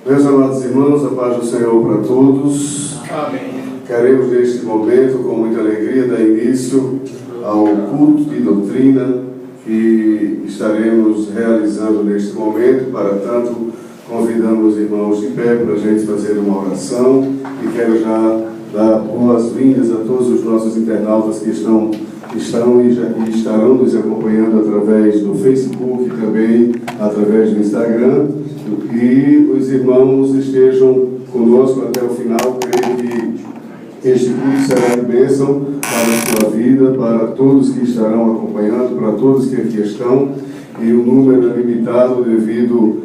Meus amados irmãos, a paz do Senhor para todos. Amém. Queremos neste momento, com muita alegria, dar início ao culto de doutrina que estaremos realizando neste momento. Para tanto, convidamos os irmãos de pé para a gente fazer uma oração e quero já dar boas-vindas a todos os nossos internautas que estão e estarão nos acompanhando através do Facebook e também através do Instagram. E os irmãos estejam conosco até o final. Creio que este culto será de bênção para a sua vida, para todos que estarão acompanhando, para todos que aqui estão. E o número é limitado devido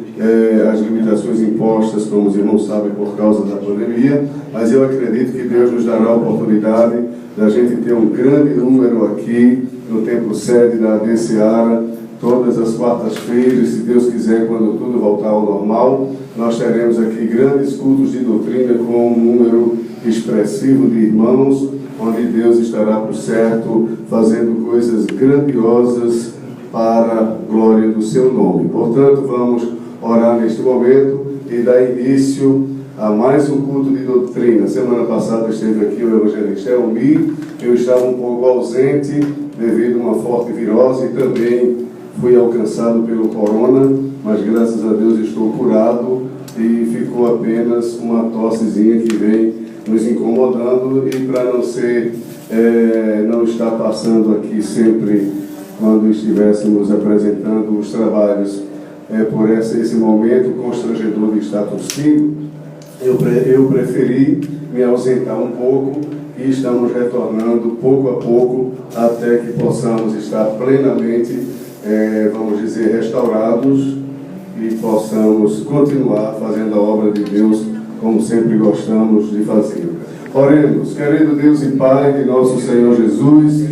às limitações impostas, como os irmãos sabem, por causa da pandemia. Mas eu acredito que Deus nos dará a oportunidade da gente ter um grande número aqui no templo sede da AD Seara, todas as quartas-feiras, se Deus quiser, quando tudo voltar ao normal. Nós teremos aqui grandes cultos de doutrina com um número expressivo de irmãos, onde Deus estará, por certo, fazendo coisas grandiosas para a glória do seu nome. Portanto, vamos orar neste momento e dar início a mais um culto de doutrina. Semana passada esteve aqui o evangelista Elmi. Eu estava um pouco ausente devido a uma forte virose e também fui alcançado pelo corona, mas graças a Deus estou curado e ficou apenas uma tossezinha que vem nos incomodando. E para não estar passando aqui sempre quando estivéssemos apresentando os trabalhos por esse momento constrangedor de estar tossindo, eu preferi me ausentar um pouco e estamos retornando pouco a pouco até que possamos estar plenamente, vamos dizer, restaurados e possamos continuar fazendo a obra de Deus como sempre gostamos de fazer. Oremos. Querido Deus e Pai de nosso Senhor Jesus,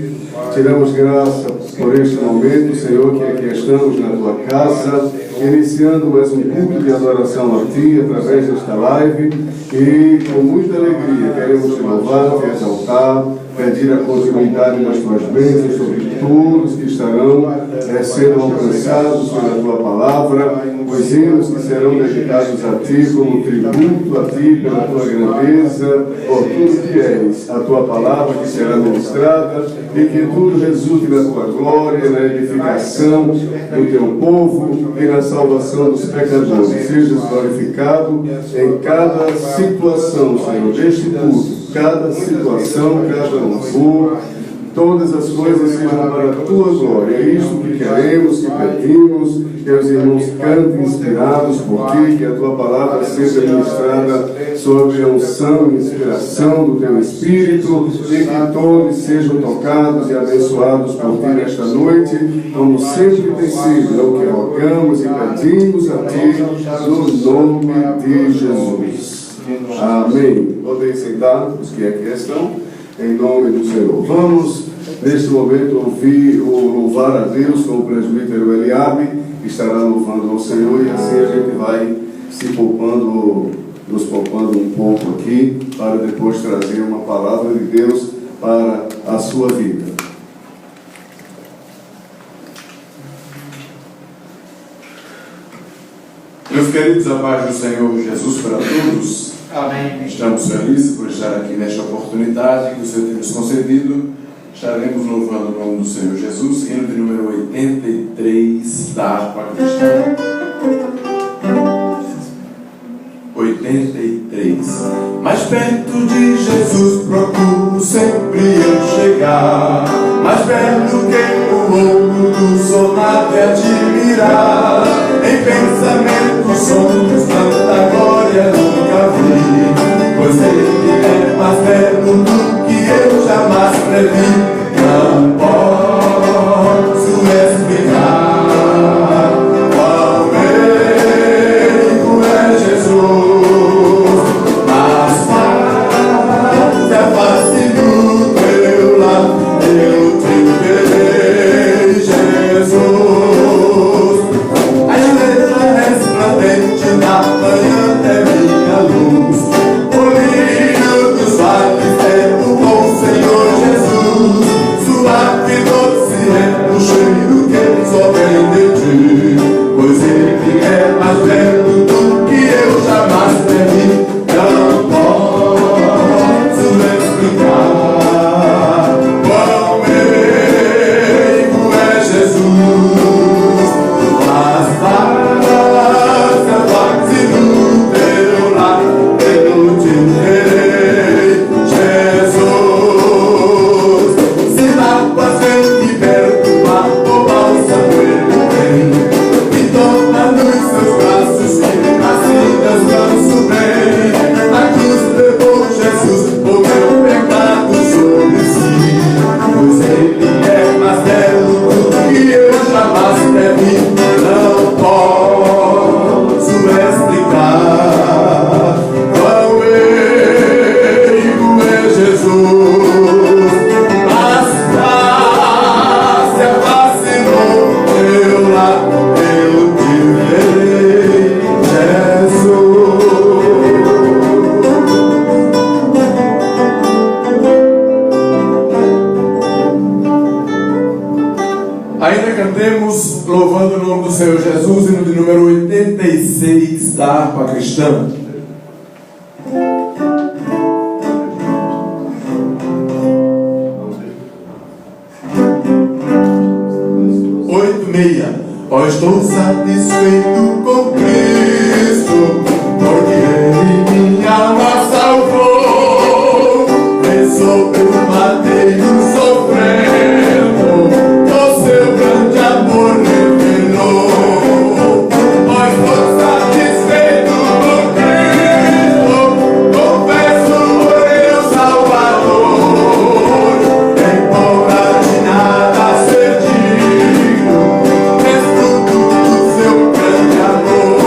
te damos graça por este momento, Senhor, que aqui estamos na tua casa, iniciando mais um culto de adoração a Ti através desta live e com muita alegria queremos te louvar, te exaltar, pedir a continuidade das tuas bênçãos sobre todos que estarão sendo alcançados pela tua palavra, os hinos que serão dedicados a Ti como tributo a Ti pela tua grandeza, por tudo que és, a tua palavra que será ministrada e que tudo resulte na tua glória, na edificação do teu povo e na salvação dos pecadores. Sejas glorificado em cada situação, Senhor, deste culto, cada situação, cada louvor, todas as coisas sejam para a tua glória. É isso que queremos, que pedimos, que os irmãos cantem inspirados por Ti, que a Tua palavra seja ministrada sobre a unção e inspiração do Teu Espírito e que todos sejam tocados e abençoados por Ti nesta noite, como sempre tem sido. É o que rogamos e pedimos a Ti, no nome de Jesus. Amém. Podem sentar os que aqui estão, em nome do Senhor. Vamos, neste momento, louvar a Deus com o presbítero Eliabe, que estará louvando ao Senhor, e assim a gente vai nos poupando um pouco aqui, para depois trazer uma palavra de Deus para a sua vida. Meus queridos, a paz do Senhor Jesus para todos. Amém. Estamos felizes por estar aqui nesta oportunidade que o Senhor tem nos concedido. Estaremos louvando o nome do Senhor Jesus, hino de número 83 da harpa cristã. 83. Mais perto de Jesus procuro sempre eu chegar, mais perto que o ouro do sol nada é admirar. Em pensamento somos tanta glória nunca vi, pois Ele é mais perto do que eu jamais previ. Não posso explicar qual meio é Jesus, mas face a face do teu lado eu te verei, Jesus. A estrela resplandente da manhã é minha luz, o brilho dos vales é o bom Senhor Jesus. Cantemos louvando o nome do Senhor Jesus, hino de número 86 da harpa cristã. Ó, estou satisfeito com Cristo, porque Ele minha alma salvou. Sobre o madeiro sofrendo, o seu grande amor revelou. Ó, estou satisfeito com Cristo, confesso por meu Salvador. Tem hora de nada ser digno, seu grande amor.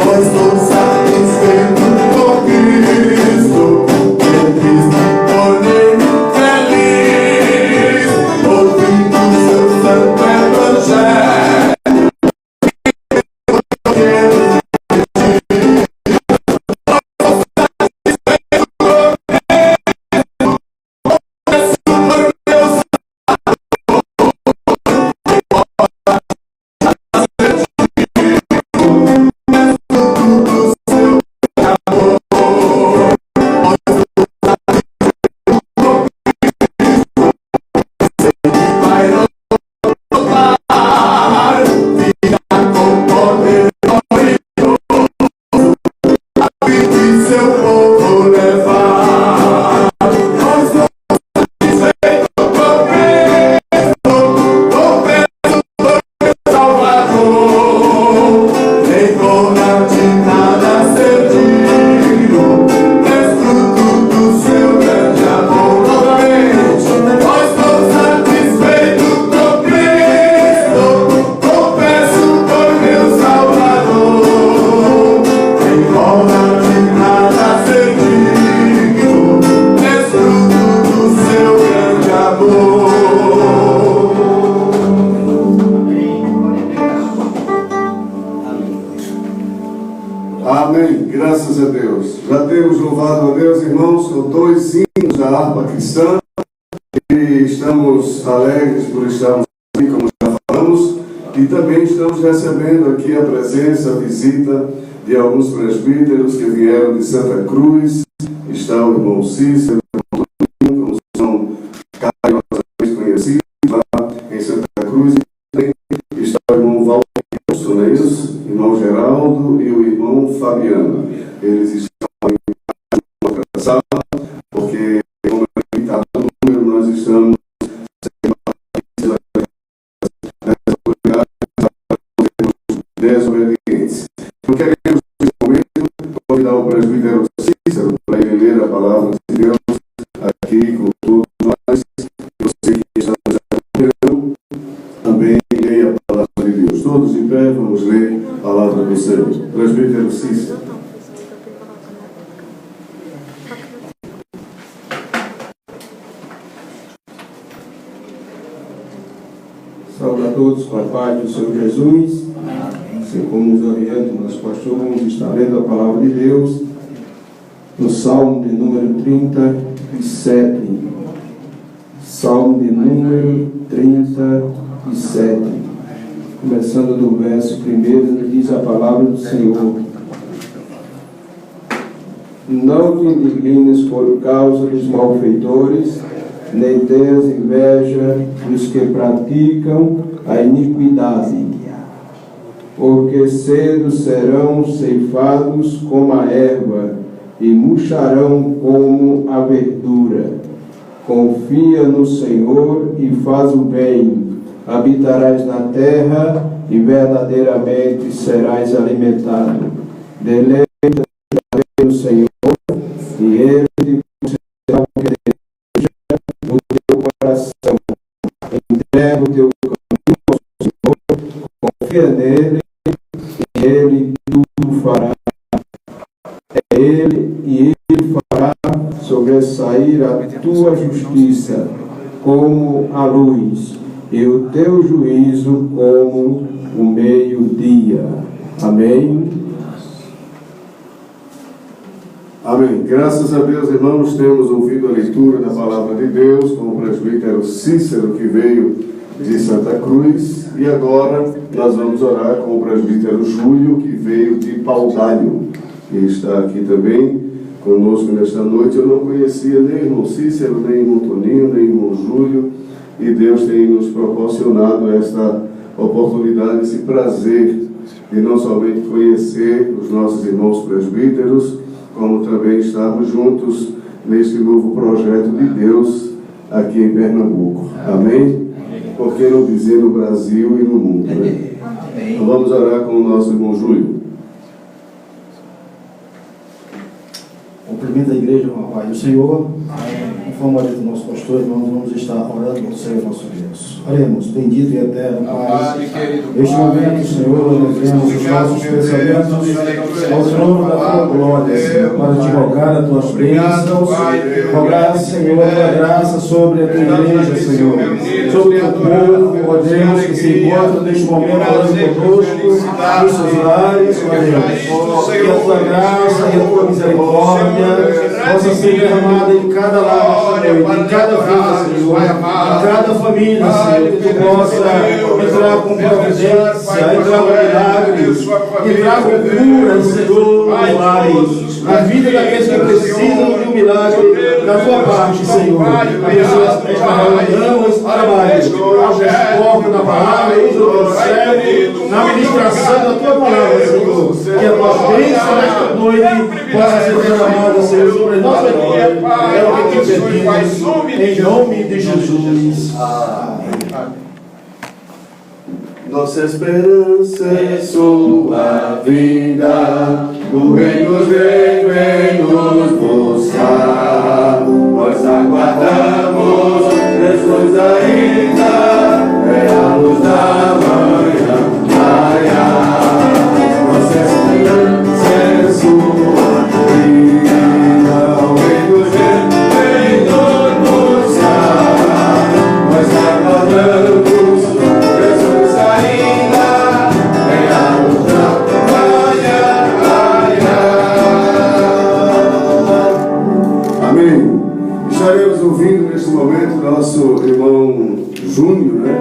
Pois estou satisfeito com Cristo, em Cristo me tornei feliz, ouvindo seu santo evangelho. Amém, graças a Deus. Já temos louvado a Deus, irmãos, com 2 hinos da harpa cristã e estamos alegres por estarmos aqui, como já falamos, e também estamos recebendo aqui a presença, a visita de alguns presbíteros que vieram de Santa Cruz. Está o irmão Cícero, como são carinhosamente conhecidos lá em Santa Cruz, e também está o irmão Valdir, não é isso? Irmão Geraldo e o irmão Fabiano. Eles estão em outra sala, porque, como é limitado o número, nós estamos desobedientes. Então, queremos, nesse momento, convidar o presbítero Cícero para ele ler a palavra de Deus aqui com todos nós. Você que está nos acompanhando, também leia a palavra de Deus. Todos de pé, vamos ler a palavra do Senhor. Presbítero Cícero. Saúde a todos com a paz do Senhor Jesus. Assim como nos orienta o nosso pastor, vamos estar lendo a palavra de Deus no Salmo de número 37. Salmo de número 37. Começando do verso 1, diz a palavra do Senhor: Não te indignes por causa dos malfeitores, nem tenhas inveja dos que praticam a iniquidade, porque cedo serão ceifados como a erva e murcharão como a verdura. Confia no Senhor e faz o bem, habitarás na terra e verdadeiramente serás alimentado. Deleita-te no Senhor e Ele te concederá o que deseja o teu coração. Entrega o teu caminho ao Senhor, confia nele e Ele tudo fará. É Ele e Ele fará sobressair a tua justiça como a luz e o teu juízo como o meio-dia. Amém. Amém. Graças a Deus, irmãos, temos ouvido a leitura da palavra de Deus com o presbítero Cícero, que veio de Santa Cruz. E agora nós vamos orar com o presbítero Júlio, que veio de Paudalho, que está aqui também conosco nesta noite. Eu não conhecia nem o irmão Cícero, nem o irmão Toninho, nem o irmão Júlio, e Deus tem nos proporcionado esta oportunidade, esse prazer de não somente conhecer os nossos irmãos presbíteros, como também estarmos juntos neste novo projeto de Deus aqui em Pernambuco. Amém? Por que não dizer no Brasil e no mundo, né? Então vamos orar com o nosso irmão Júlio. Cumprimento a igreja com a paz do Senhor. Conforme a do nosso pastor, irmãos, vamos estar orando ao Senhor nosso Deus. Oremos, bendito e eterno Pai. Neste momento, Senhor, levemos os nossos pensamentos ao trono da tua glória, Senhor, para te rogar as tuas bênçãos, rogar, Senhor, a tua graça sobre a tua igreja, Senhor, sobre o teu povo, ó Deus, que se encontra neste momento orando conosco, nos seus lares, ó Deus, que a tua graça e a tua misericórdia possa ser derramada em cada lar, em cada vida, Senhor, em cada família, Senhor, que tu possa entrar com providência, entrar com milagres, entrar com cura, Senhor, nos lares, na vida daqueles que precisam de um milagre da tua parte, Senhor. Abençoa esta reunião, esse trabalho, abre esse corpo na palavra, usa o teu servo na ministração da tua palavra, Senhor, que a tua bênção nesta noite possa ser derramada, Senhor, sobre nossa vida. É o que te pedimos, em nome de Jesus. Amém. Nossa esperança é sua vida, o reino vem nos buscar. Nós aguardamos Jesus ainda, é a luz da manhã. Nossa esperança é sua vida, o reino vem nos buscar. Nós aguardamos Jesus ainda, é a luz da manhã. Amém. Estaremos ouvindo neste momento nosso irmão Júnior, né?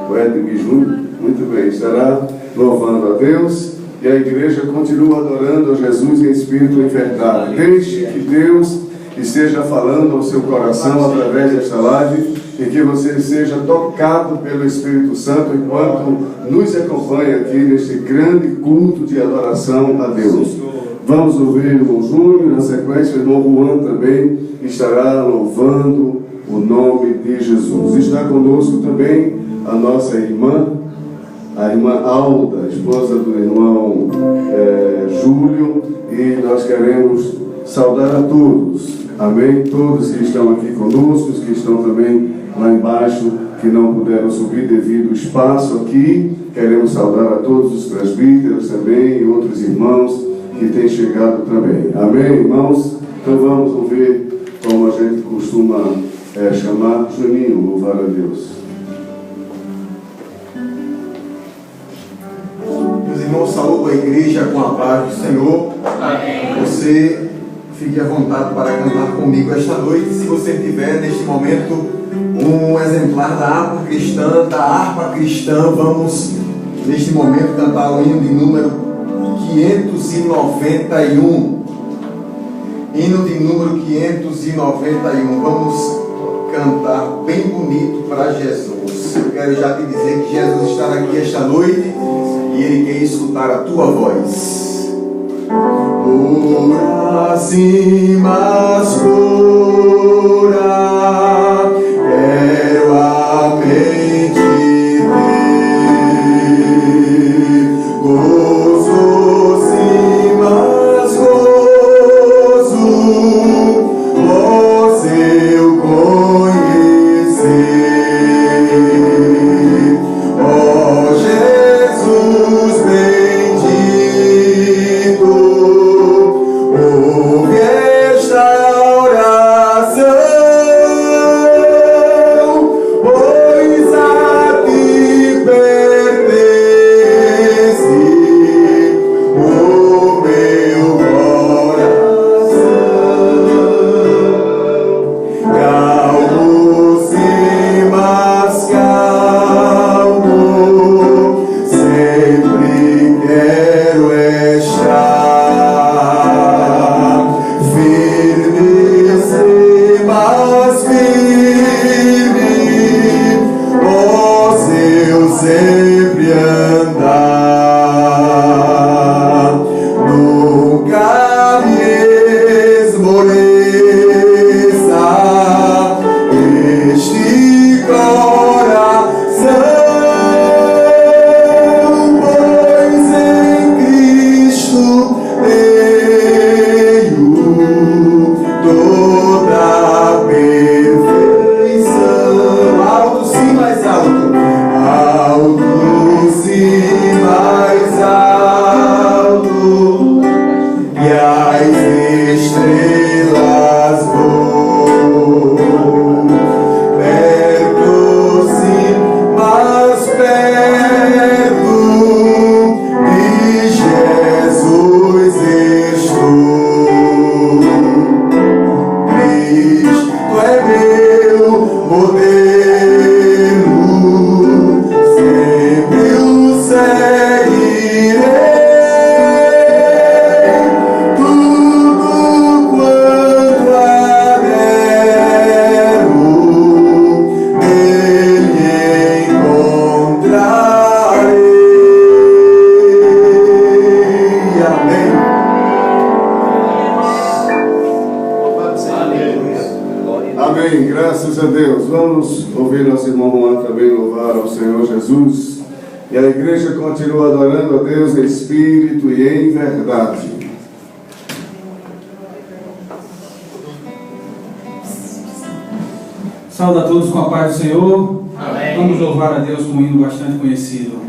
O Edwin Júnior, muito bem, estará louvando a Deus e a igreja continua adorando a Jesus em espírito e em verdade. Deixe que Deus esteja falando ao seu coração através desta live e que você seja tocado pelo Espírito Santo enquanto nos acompanha aqui neste grande culto de adoração a Deus. Vamos ouvir o irmão Júnior, na sequência o irmão Juan também estará louvando o nome de Jesus. Está conosco também a nossa irmã, a irmã Alda, esposa do irmão Júlio, e nós queremos saudar a todos, amém? Todos que estão aqui conosco, os que estão também lá embaixo, que não puderam subir devido ao espaço aqui, queremos saudar a todos os presbíteros também e outros irmãos que têm chegado também, amém, irmãos? Então vamos ouvir, como a gente costuma chamar, Juninho, louvar a Deus. Meus irmãos, saúdo a igreja com a paz do Senhor. Amém. Você fique à vontade para cantar comigo esta noite. Se você tiver neste momento um exemplar da harpa cristã, vamos neste momento cantar o hino de número 591. Hino de número 591. Vamos cantar bem bonito para Jesus. Eu quero já te dizer que Jesus está aqui esta noite e Ele quer escutar a tua voz. Por acima escura, quero a mente ver, gozo sim, mas gozo, você eu conhecer. Ó Jesus bendito, ouve esta oração. Deus. Vamos ouvir nosso irmão Juan também louvar ao Senhor Jesus. E a igreja continua adorando a Deus em espírito e em verdade. Saúde a todos com a paz do Senhor. Amém. Vamos louvar a Deus com um hino bastante conhecido.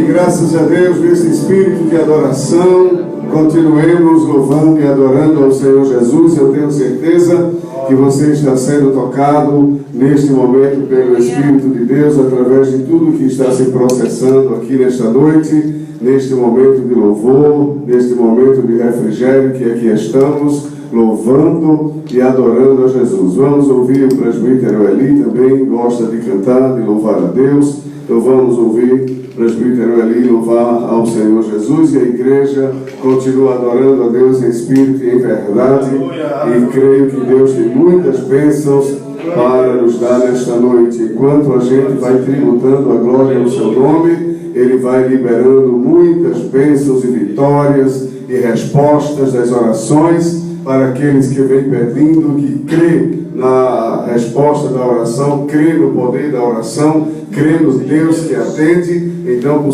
Graças a Deus, nesse espírito de adoração, continuemos louvando e adorando ao Senhor Jesus. Eu tenho certeza que você está sendo tocado neste momento pelo Espírito de Deus, através de tudo que está se processando aqui nesta noite, neste momento de louvor, neste momento de refrigério que aqui estamos, louvando e adorando a Jesus. Vamos ouvir o presbítero Eli, também gosta de cantar, de louvar a Deus. Então vamos ouvir o presbítero Eli louvar ao Senhor Jesus, e a igreja continua adorando a Deus em espírito e em verdade. E creio que Deus tem muitas bênçãos para nos dar nesta noite. Enquanto a gente vai tributando a glória ao seu nome, Ele vai liberando muitas bênçãos e vitórias e respostas das orações para aqueles que vêm pedindo, que crê na resposta da oração, crê no poder da oração, crê no Deus que atende. Então,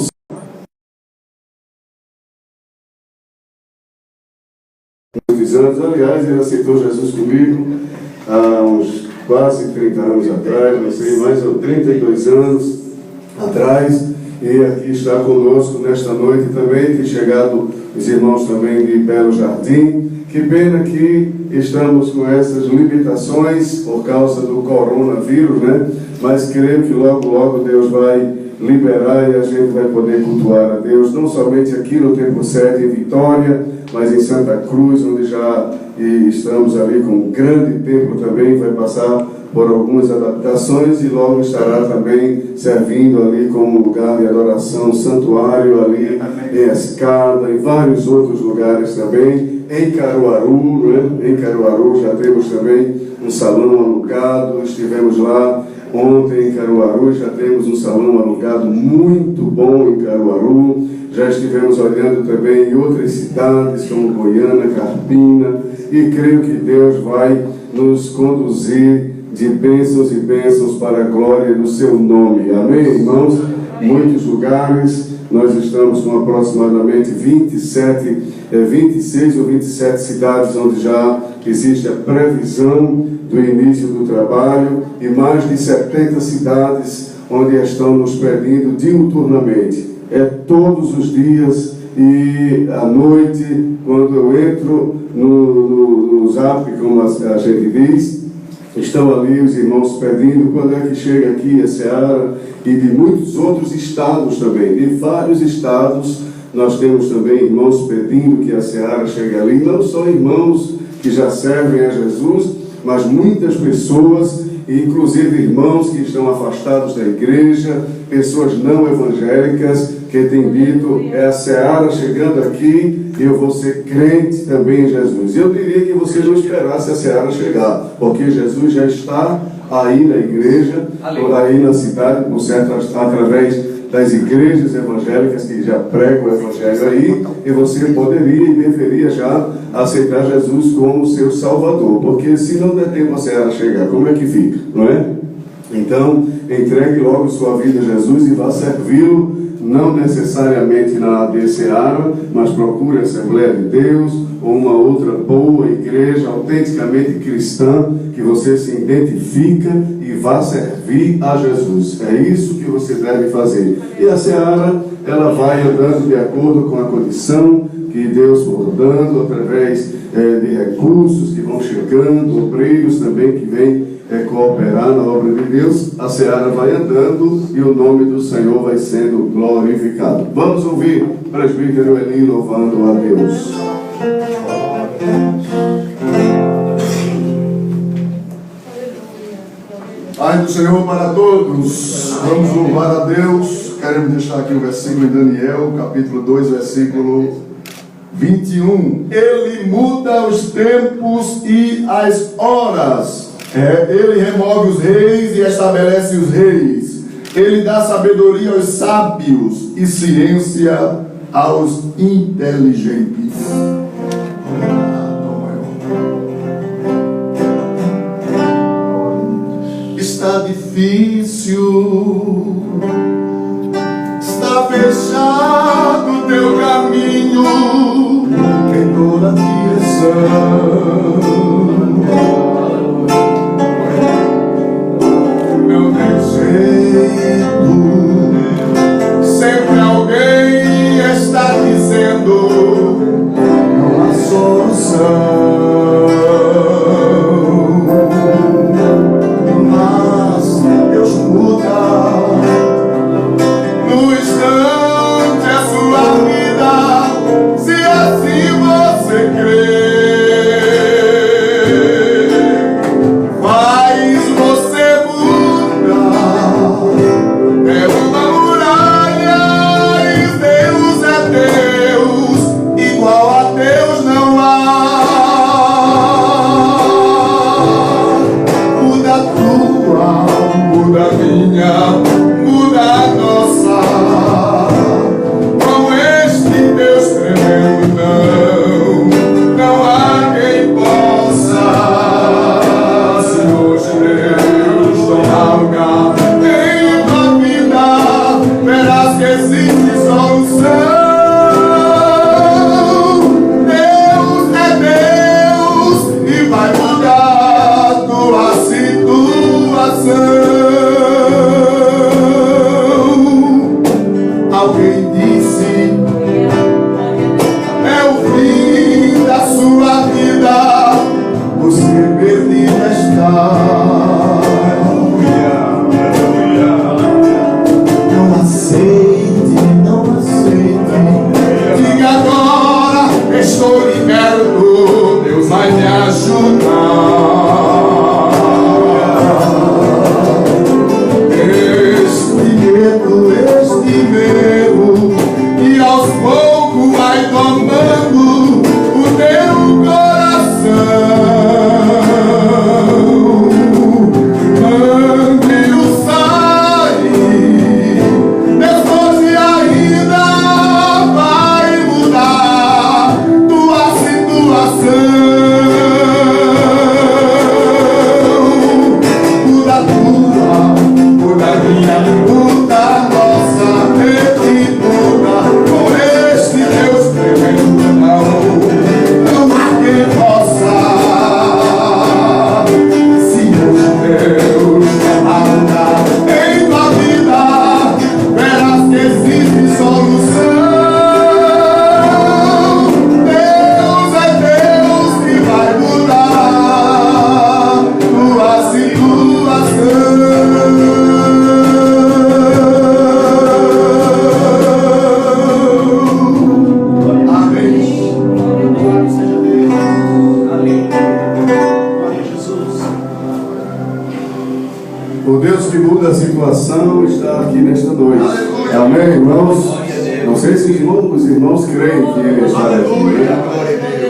por muitos anos, aliás, ele aceitou Jesus comigo há uns quase 30 anos atrás, não sei, mais ou 32 anos atrás, e aqui está conosco nesta noite também. Tem chegado os irmãos também de Belo Jardim. Que pena que estamos com essas limitações por causa do coronavírus, né? Mas creio que logo, logo Deus vai liberar e a gente vai poder cultuar a Deus, não somente aqui no Templo Sede em Vitória, mas em Santa Cruz, onde já estamos ali com um grande templo também, vai passar por algumas adaptações e logo estará também servindo ali como lugar de adoração, santuário ali em Escada, em vários outros lugares também. Em Caruaru, né? Em Caruaru já temos também um salão alugado, estivemos lá ontem em Caruaru, já temos um salão alugado muito bom em Caruaru, já estivemos olhando também em outras cidades como Goiânia, Carpina, e creio que Deus vai nos conduzir de bênçãos e bênçãos para a glória do seu nome. Amém, irmãos? Muitos lugares, nós estamos com aproximadamente 26 ou 27 cidades onde já existe a previsão do início do trabalho e mais de 70 cidades onde estão nos pedindo diuturnamente. É todos os dias e à noite, quando eu entro no Zap, como a gente diz, estão ali os irmãos pedindo quando é que chega aqui a Seara, e de muitos outros estados também, de vários estados, nós temos também irmãos pedindo que a Seara chegue ali, não só irmãos que já servem a Jesus, mas muitas pessoas, inclusive irmãos que estão afastados da igreja, pessoas não evangélicas, que têm dito, é a Seara chegando aqui, eu vou ser crente também em Jesus. Eu diria que você não esperasse a Seara chegar, porque Jesus já está aí na igreja, aí na cidade, por certo, através das igrejas evangélicas que já pregam o evangelho aí, e você poderia e deveria já aceitar Jesus como seu Salvador, porque se não der tempo a Seara chegar, como é que fica, não é? Então, entregue logo sua vida a Jesus e vá servi-lo, não necessariamente na AD Seara, mas procure a Assembleia de Deus ou uma outra boa igreja autenticamente cristã que você se identifica e vá servir a Jesus. É isso que você deve fazer. E a Seara, ela vai andando de acordo com a condição que Deus for dando, através de recursos que vão chegando, obreiros também que vêm cooperar na obra de Deus. A Seara vai andando e o nome do Senhor vai sendo glorificado. Vamos ouvir o presbítero Eli louvando a Deus. Pai do Senhor para todos, vamos louvar a Deus. Queremos deixar aqui o versículo em Daniel, capítulo 2, versículo 21. Ele muda os tempos e as horas. Ele remove os reis e estabelece os reis. Ele dá sabedoria aos sábios e ciência aos inteligentes. Está difícil, está fechado teu caminho em toda direção. Não tem jeito, sempre alguém está dizendo não há solução. Tomando o teu coração. O Deus que muda a situação está aqui nesta noite. Amém, irmãos? Não sei se os irmãos creem que Ele está aqui, né?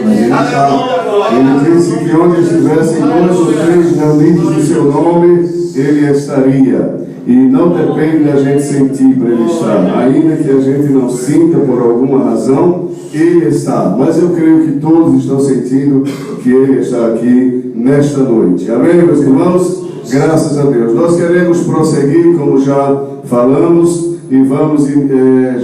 Mas Ele está. Ele disse que onde estivessem 2 ou 3 reunidos em seu nome, Ele estaria. E não depende da gente sentir para Ele estar. Ainda que a gente não sinta por alguma razão, Ele está. Mas eu creio que todos estão sentindo que Ele está aqui nesta noite. Amém, meus irmãos? Graças a Deus. Nós queremos prosseguir, como já falamos, e vamos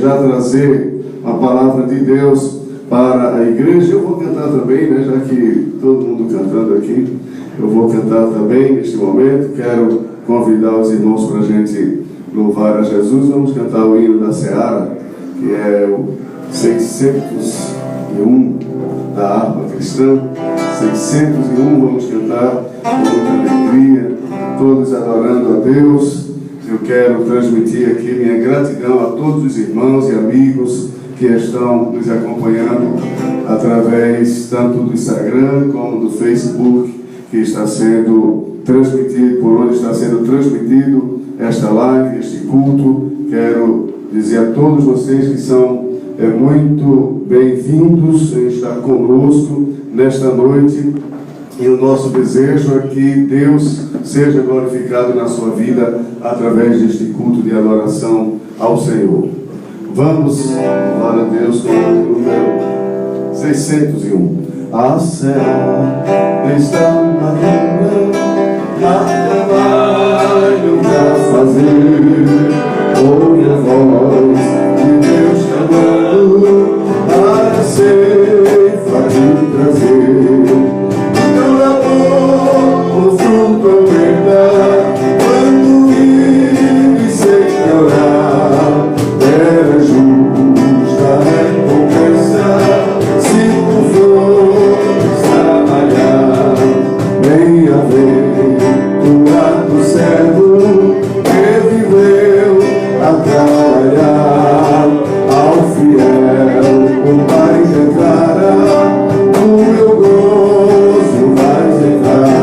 já trazer a palavra de Deus para a igreja. Eu vou cantar também, né, já que todo mundo cantando aqui, eu vou cantar também neste momento. Quero convidar os irmãos para a gente louvar a Jesus. Vamos cantar o hino da Seara, que é o 601 da harpa cristã. 601, vamos cantar com muita alegria, todos adorando a Deus. Eu quero transmitir aqui minha gratidão a todos os irmãos e amigos que estão nos acompanhando através tanto do Instagram como do Facebook, que está sendo transmitido, por onde está sendo transmitido esta live, este culto. Quero dizer a todos vocês que são muito bem-vindos em estar conosco nesta noite. E o nosso desejo é que Deus seja glorificado na sua vida através deste culto de adoração ao Senhor. Vamos louvar a Deus com o número 601. A Seara está madura, há trabalho para fazer. Ouve a voz de Deus chamando para a ceifa de trazer. O fruto aumenta quando vive sem orar. É justa a recompensa se tu fores trabalhar. Bem-aventurado servo que viveu a trabalhar. Ao fiel o Pai declara: o meu gozo vais entrar.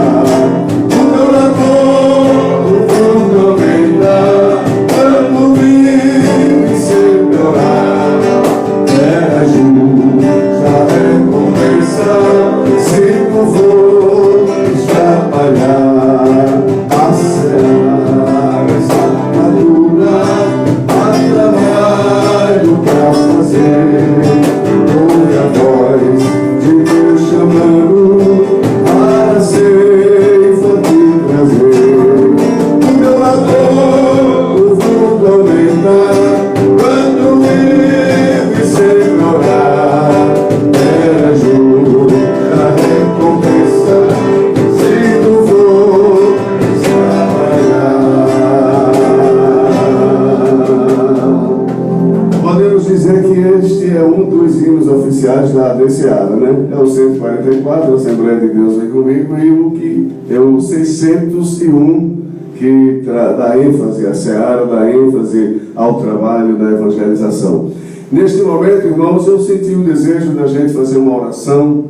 Da Seara, né? É o 144, a Assembleia de Deus vem comigo, e o que é o 601, que dá ênfase à Seara, dá ênfase ao trabalho da evangelização. Neste momento, irmãos, eu senti o desejo da gente fazer uma oração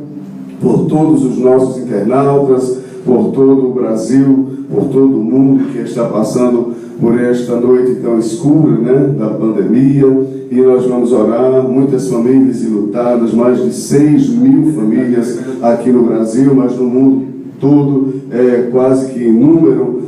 por todos os nossos internautas, por todo o Brasil, por todo o mundo que está passando por esta noite tão escura, né, da pandemia. E nós vamos orar, muitas famílias enlutadas, mais de 6.000 famílias aqui no Brasil, mas no mundo todo, quase que o número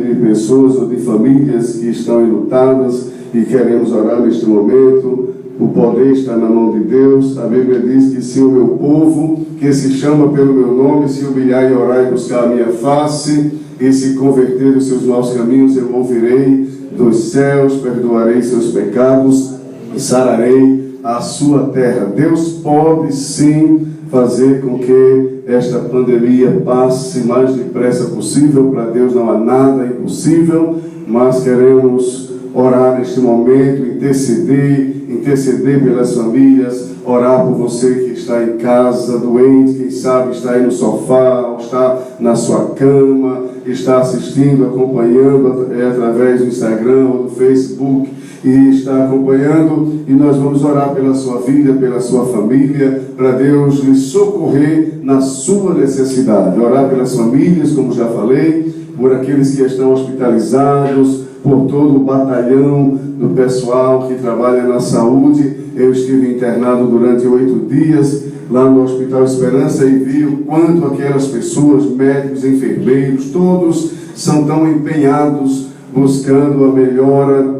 de pessoas ou de famílias que estão enlutadas, e queremos orar neste momento o poder está na mão de Deus. A Bíblia diz que se o meu povo, que se chama pelo meu nome, se humilhar e orar e buscar a minha face, e se converter dos seus maus caminhos, eu ouvirei dos céus, perdoarei seus pecados e sararei a sua terra. Deus pode sim fazer com que esta pandemia passe mais depressa possível. Para Deus não há nada impossível, mas queremos orar neste momento, interceder pelas famílias, orar por você que está em casa, doente, quem sabe está aí no sofá, ou está na sua cama, está assistindo, acompanhando através do Instagram ou do Facebook, e está acompanhando, e nós vamos orar pela sua vida, pela sua família, para Deus lhe socorrer na sua necessidade. Orar pelas famílias, como já falei, por aqueles que estão hospitalizados, por todo o batalhão do pessoal que trabalha na saúde. Eu estive internado durante 8 dias lá no Hospital Esperança e vi o quanto aquelas pessoas, médicos, enfermeiros, todos são tão empenhados buscando a melhora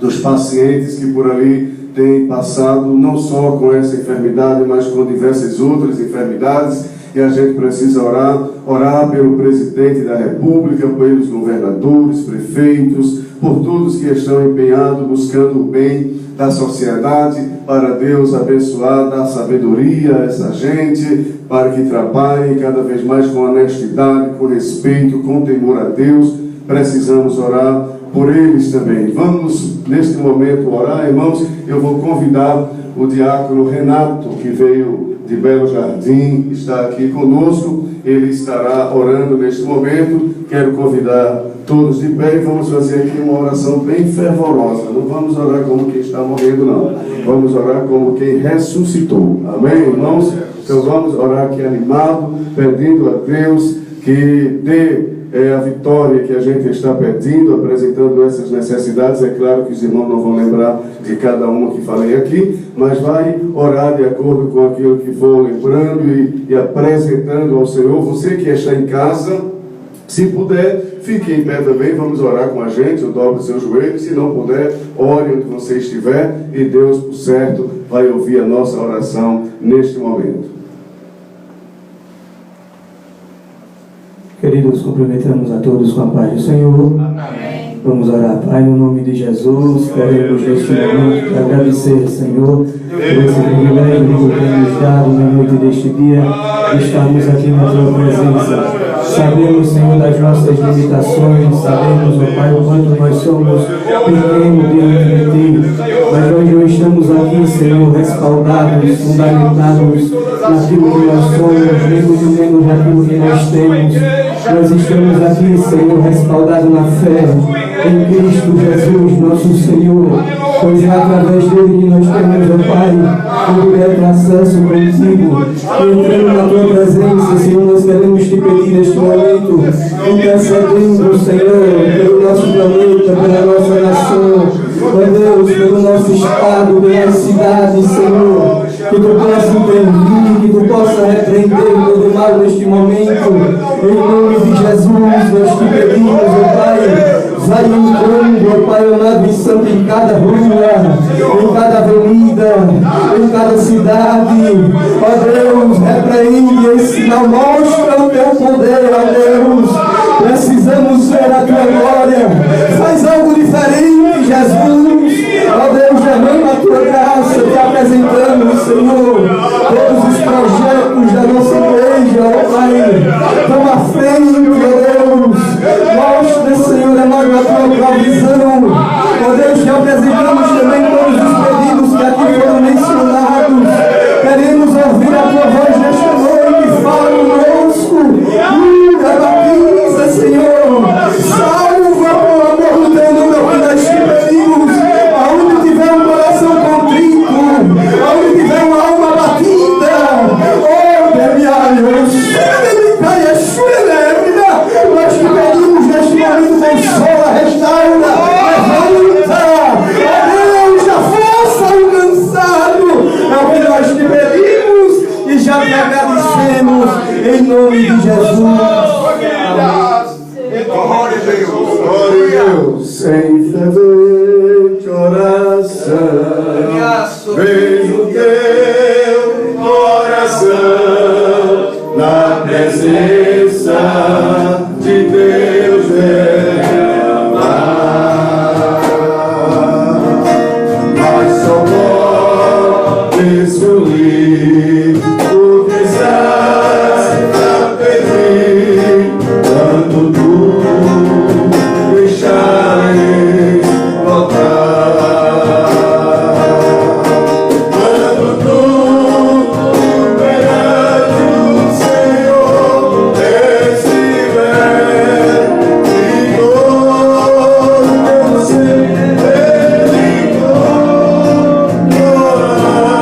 dos pacientes que por ali têm passado, não só com essa enfermidade, mas com diversas outras enfermidades. E a gente precisa orar pelo presidente da República, pelos governadores, prefeitos, por todos que estão empenhados, buscando o bem da sociedade, para Deus abençoar, dar sabedoria a essa gente, para que trabalhem cada vez mais com honestidade, com respeito, com temor a Deus. Precisamos orar por eles também. Vamos, neste momento, orar, irmãos. Eu vou convidar o diácono Renato, que veio de Belo Jardim, está aqui conosco. Ele estará orando neste momento. Quero convidar todos de pé e vamos fazer aqui uma oração bem fervorosa. Não vamos orar como quem está morrendo, não. Vamos orar como quem ressuscitou. Amém, irmãos? Então vamos orar aqui animado, pedindo a Deus que dê a vitória que a gente está pedindo, apresentando essas necessidades. É claro que os irmãos não vão lembrar de cada uma que falei aqui, mas vai orar de acordo com aquilo que for lembrando e apresentando ao Senhor. Você que está em casa, se puder, fique em pé também, vamos orar com a gente, ou dobre seus joelhos. Se não puder, ore onde você estiver e Deus, por certo, vai ouvir a nossa oração neste momento. Queridos, cumprimentamos a todos com a paz do Senhor. Amém. Vamos orar, Pai, no nome de Jesus. Queremos neste momento agradecer, Senhor, por esse privilégio que temos dado na noite deste dia. Estamos aqui na Tua presença. Sabemos, Senhor, das nossas limitações, sabemos, ó Pai, o quanto nós somos pequenos diante de Ti, mas nós estamos aqui, Senhor, respaldados, fundamentados naquilo que nós somos, mesmo menos naquilo que nós temos. Nós estamos aqui, Senhor, respaldados na fé em Cristo Jesus, nosso Senhor, pois é através dele que nós temos, ó Pai, o direto acesso contigo. E entrando na Tua presença, Senhor, nós queremos Te pedir neste momento, intercedendo, Senhor, pelo nosso planeta, pela nossa nação, ó Deus, pelo nosso estado, pela cidade, Senhor, que Tu possa intervir, que Tu possa repreender todo mal neste momento. Em nome de Jesus, nós Te pedimos, ó Pai, vai entrando, ó Pai, o nave santo em cada rua, em cada avenida, em cada cidade. Ó Deus, repreende esse mal, mostra o Teu poder, ó Deus. Precisamos ver a Tua glória. Faz algo diferente, Jesus. Ó Deus, derrama a Tua graça. Te apresentamos, Senhor, todos os projetos da nossa igreja, ó Pai. Toma à frente, ó Deus. Mostra, Senhor, a Tua provisão. Ó Deus, te apresentamos também todos os pedidos que aqui foram mencionados. Queremos ouvir a Tua voz nesta noite. Fala conosco. Batiza, Senhor. Salva, por amor do Teu nome, que nós te pedimos. Aonde tiver um coração contrito, aonde tiver uma alma batida, oh, nós te pedimos neste momento, consola, restaura, levanta, ó Deus, a força ao cansado, é o que nós te pedimos e já te agradecemos, em nome de Jesus. Glória a Deus, glória a Deus, sem fervente oração, vez o teu coração na presença de Deus derramar. Mas só podes fluir o que estás a pedir, quando tu deixares voltar. Quando tu perante o Senhor estiver, e todo ser Ele gloriará.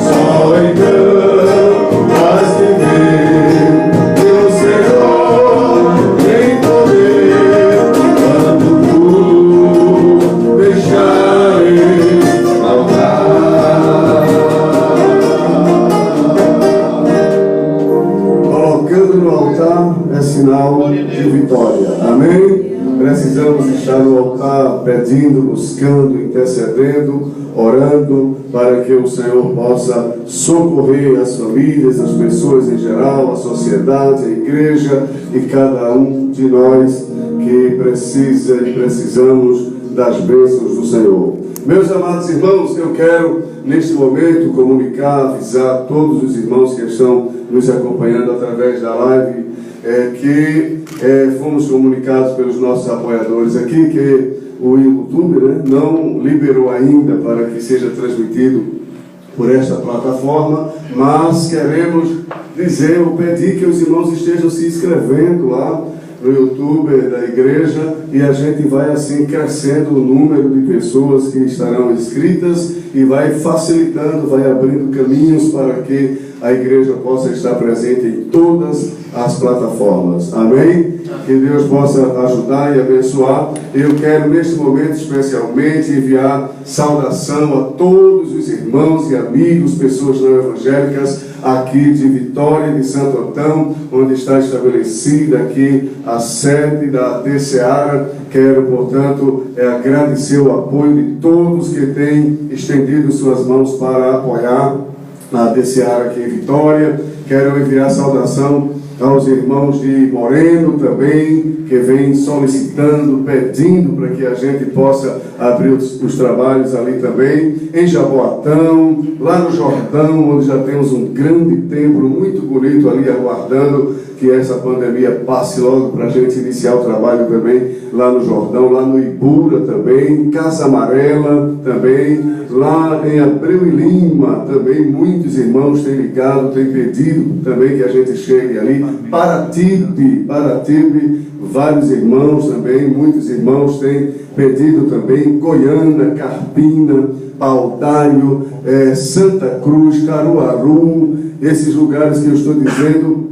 Só então has de ver teu Senhor em poder, quando tu deixares faltar. Colocando no altar é sinal de vitória. Amém? Precisamos estar no altar pedindo, buscando, intercedendo, orando, para que o Senhor possa socorrer as famílias, as pessoas em geral, a sociedade, a igreja e cada um de nós que precisa e precisamos das bênçãos do Senhor. Meus amados irmãos, eu quero neste momento comunicar, avisar todos os irmãos que estão nos acompanhando através da live, que fomos comunicados pelos nossos apoiadores aqui, que o YouTube, não liberou ainda para que seja transmitido por esta plataforma, mas queremos dizer ou pedir que os irmãos estejam se inscrevendo lá no YouTube da igreja, e a gente vai assim crescendo o número de pessoas que estarão inscritas e vai facilitando, vai abrindo caminhos para que a igreja possa estar presente em todas as plataformas. Amém? Que Deus possa ajudar e abençoar. Eu quero neste momento especialmente enviar saudação a todos os irmãos e amigos, pessoas não evangélicas aqui de Vitória de Santo Antão, onde está estabelecida aqui a sede da AD Seara. Quero, portanto, agradecer o apoio de todos que têm estendido suas mãos para apoiar a AD Seara aqui em Vitória. Quero enviar saudação aos irmãos de Moreno também, que vêm solicitando, pedindo para que a gente possa abrir os trabalhos ali também, em Jaboatão, lá no Jordão, onde já temos um grande templo muito bonito ali, aguardando que essa pandemia passe logo para a gente iniciar o trabalho também lá no Jordão, lá no Ibura também, Casa Amarela também, lá em Abreu e Lima também, muitos irmãos têm ligado, têm pedido também que a gente chegue ali, Paratibe, vários irmãos também, muitos irmãos têm pedido também, Goiânia, Carpina, Paudalho, Santa Cruz, Caruaru, esses lugares que eu estou dizendo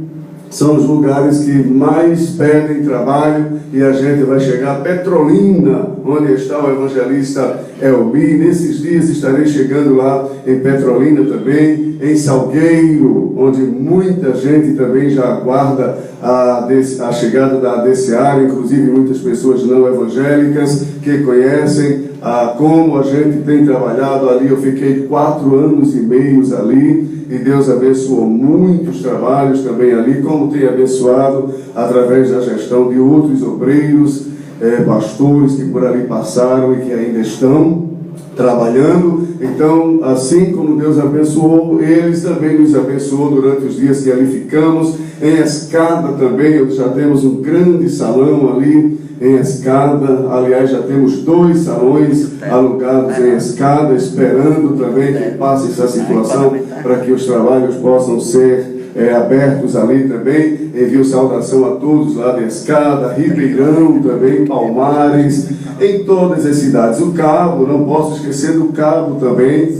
são os lugares que mais pedem trabalho, e a gente vai chegar a Petrolina, onde está o evangelista Elbi. Nesses dias estarei chegando lá em Petrolina também, em Salgueiro, onde muita gente também já aguarda a chegada da AD Seara, inclusive muitas pessoas não evangélicas que conhecem como a gente tem trabalhado ali. Eu fiquei 4 anos e meio ali, e Deus abençoou muitos trabalhos também ali, como tem abençoado através da gestão de outros obreiros, pastores que por ali passaram e que ainda estão trabalhando. Então, assim como Deus abençoou, eles também nos abençoou durante os dias que ali ficamos. Em Escada também, já temos um grande salão ali em Escada. Aliás, já temos 2 salões alugados em Escada, esperando também que passe essa situação para que os trabalhos possam ser abertos ali também. Envio saudação a todos lá de Escada, Ribeirão também, Palmares, em todas as cidades. O Cabo, não posso esquecer do Cabo também.